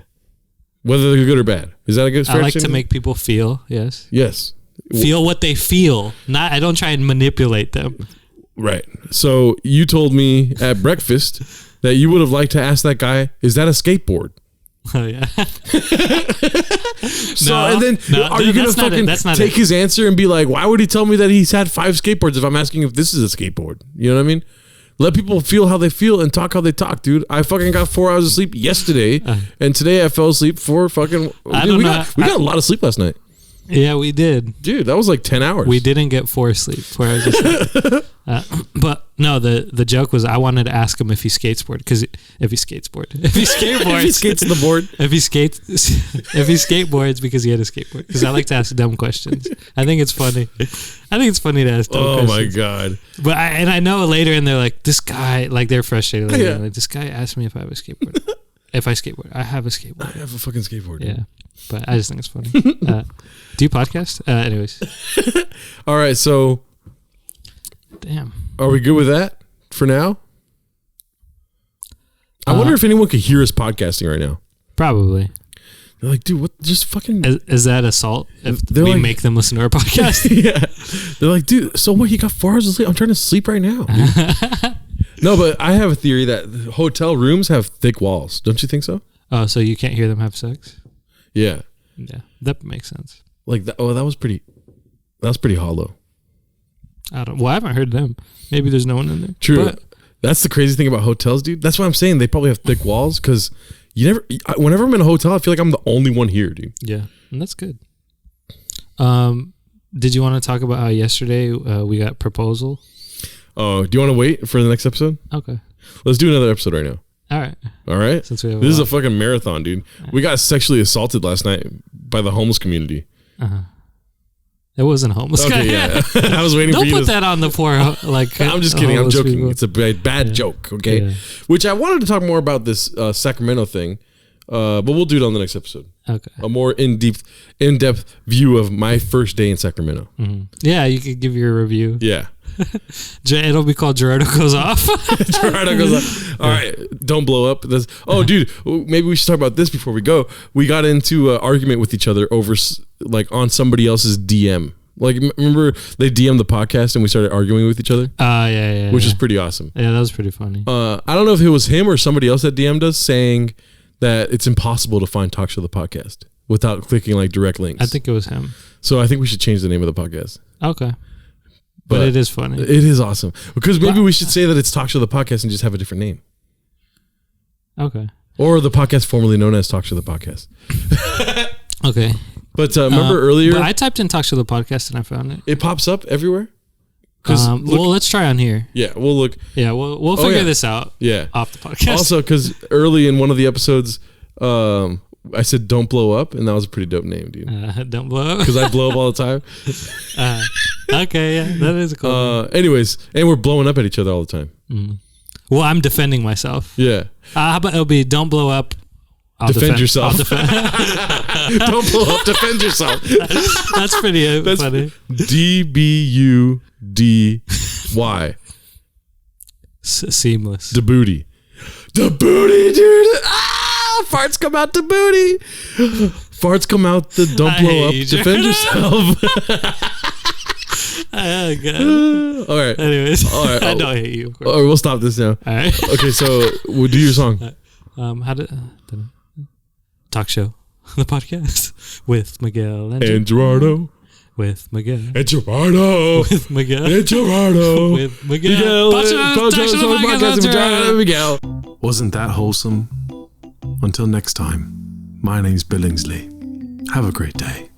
whether they're good or bad. Is that a good? I like to make people feel. Yes. Feel what they feel. I don't try and manipulate them. Right. So you told me at breakfast that you would have liked to ask that guy, "Is that a skateboard?" Oh yeah. And then are you gonna fucking take his answer and be like, "Why would he tell me that he's had 5 skateboards if I'm asking if this is a skateboard?" You know what I mean? Let people feel how they feel and talk how they talk, dude. I fucking got 4 hours of sleep yesterday, and today I fell asleep for fucking. We got a lot of sleep last night. Yeah, we did. Dude, that was like 10 hours. We didn't get 4 sleep. 4 hours of sleep. But no, the joke was I wanted to ask him if he skateboards because if he skateboards, if he skates the board, if he skateboards because he had a skateboard. Because I like to ask dumb questions. I think it's funny. To ask dumb questions. Oh my god! But I know later, and they're like, this guy, like they're frustrated. Later, yeah. Like this guy asked me if I have a skateboard. If I skateboard, I have a skateboard. I have a fucking skateboard. Yeah, but I just think it's funny. Do you podcast? Anyways. All right, so. Damn. Are we good with that for now? I wonder if anyone could hear us podcasting right now. Probably. They're like, dude, what? Just fucking. Is that assault? If we like, make them listen to our podcast? Yeah. They're like, dude, so what? You got 4 hours of sleep? I'm trying to sleep right now. No, but I have a theory that hotel rooms have thick walls. Don't you think so? Oh, so you can't hear them have sex? Yeah. Yeah, that makes sense. Like that. Oh, that was pretty hollow. I haven't heard them. Maybe there's no one in there. True. But that's the crazy thing about hotels, dude. That's why I'm saying they probably have thick walls because whenever I'm in a hotel, I feel like I'm the only one here, dude. Yeah, and that's good. Did you want to talk about how yesterday we got proposal? Oh, do you want to wait for the next episode? Okay. Let's do another episode right now. All right. Since we have this is a fucking marathon, dude. We got sexually assaulted last night by the homeless community. It wasn't a homeless guy. Yeah. I was waiting for you. Don't put that on the poor. Like I'm just kidding. I'm joking. People. It's a bad joke. Okay. Yeah. Which I wanted to talk more about this Sacramento thing, but we'll do it on the next episode. Okay. A more in-depth view of my first day in Sacramento. Mm-hmm. Yeah, you could give your review. Yeah. It'll be called Gerardo Goes Off. Gerardo Goes Off. All right. Don't blow up. Dude, maybe we should talk about this before we go. We got into an argument with each other over, like, on somebody else's DM. Like, remember they DM'd the podcast and we started arguing with each other? Yeah. Which is pretty awesome. Yeah, that was pretty funny. I don't know if it was him or somebody else that DM'd us saying that it's impossible to find Talk Show the podcast without clicking, like, direct links. I think it was him. So I think we should change the name of the podcast. Okay. But it is funny. It is awesome. Because maybe we should say that it's Talk Show the Podcast and just have a different name. Okay. Or the podcast formerly known as Talk Show the Podcast. Okay. But remember earlier? But I typed in Talk Show the Podcast and I found it. It pops up everywhere? Well, let's try on here. Yeah, we'll look. Yeah, we'll figure this out. Yeah. Off the podcast. Also, because early in one of the episodes, I said "Don't blow up," and that was a pretty dope name, dude. Don't blow up because I blow up all the time. Okay, yeah, that is cool. Anyways, and we're blowing up at each other all the time. Mm. Well, I'm defending myself. Yeah. How about it'll be "Don't blow up." Defend yourself. Don't blow up. Defend yourself. That's pretty funny. DBUDY. Seamless. The booty. The booty, dude. Farts come out the booty. Farts come out the don't blow up. Defend yourself. Oh, God. All right. Anyways, I don't hate you. All right, we'll stop this now. All right. Okay, so we'll do your song. Talk Show, the podcast with Miguel and Gerardo. With Miguel and Gerardo. With Miguel and Gerardo. With Miguel. Miguel. Wasn't that wholesome? Until next time, my name's Billingsley. Have a great day.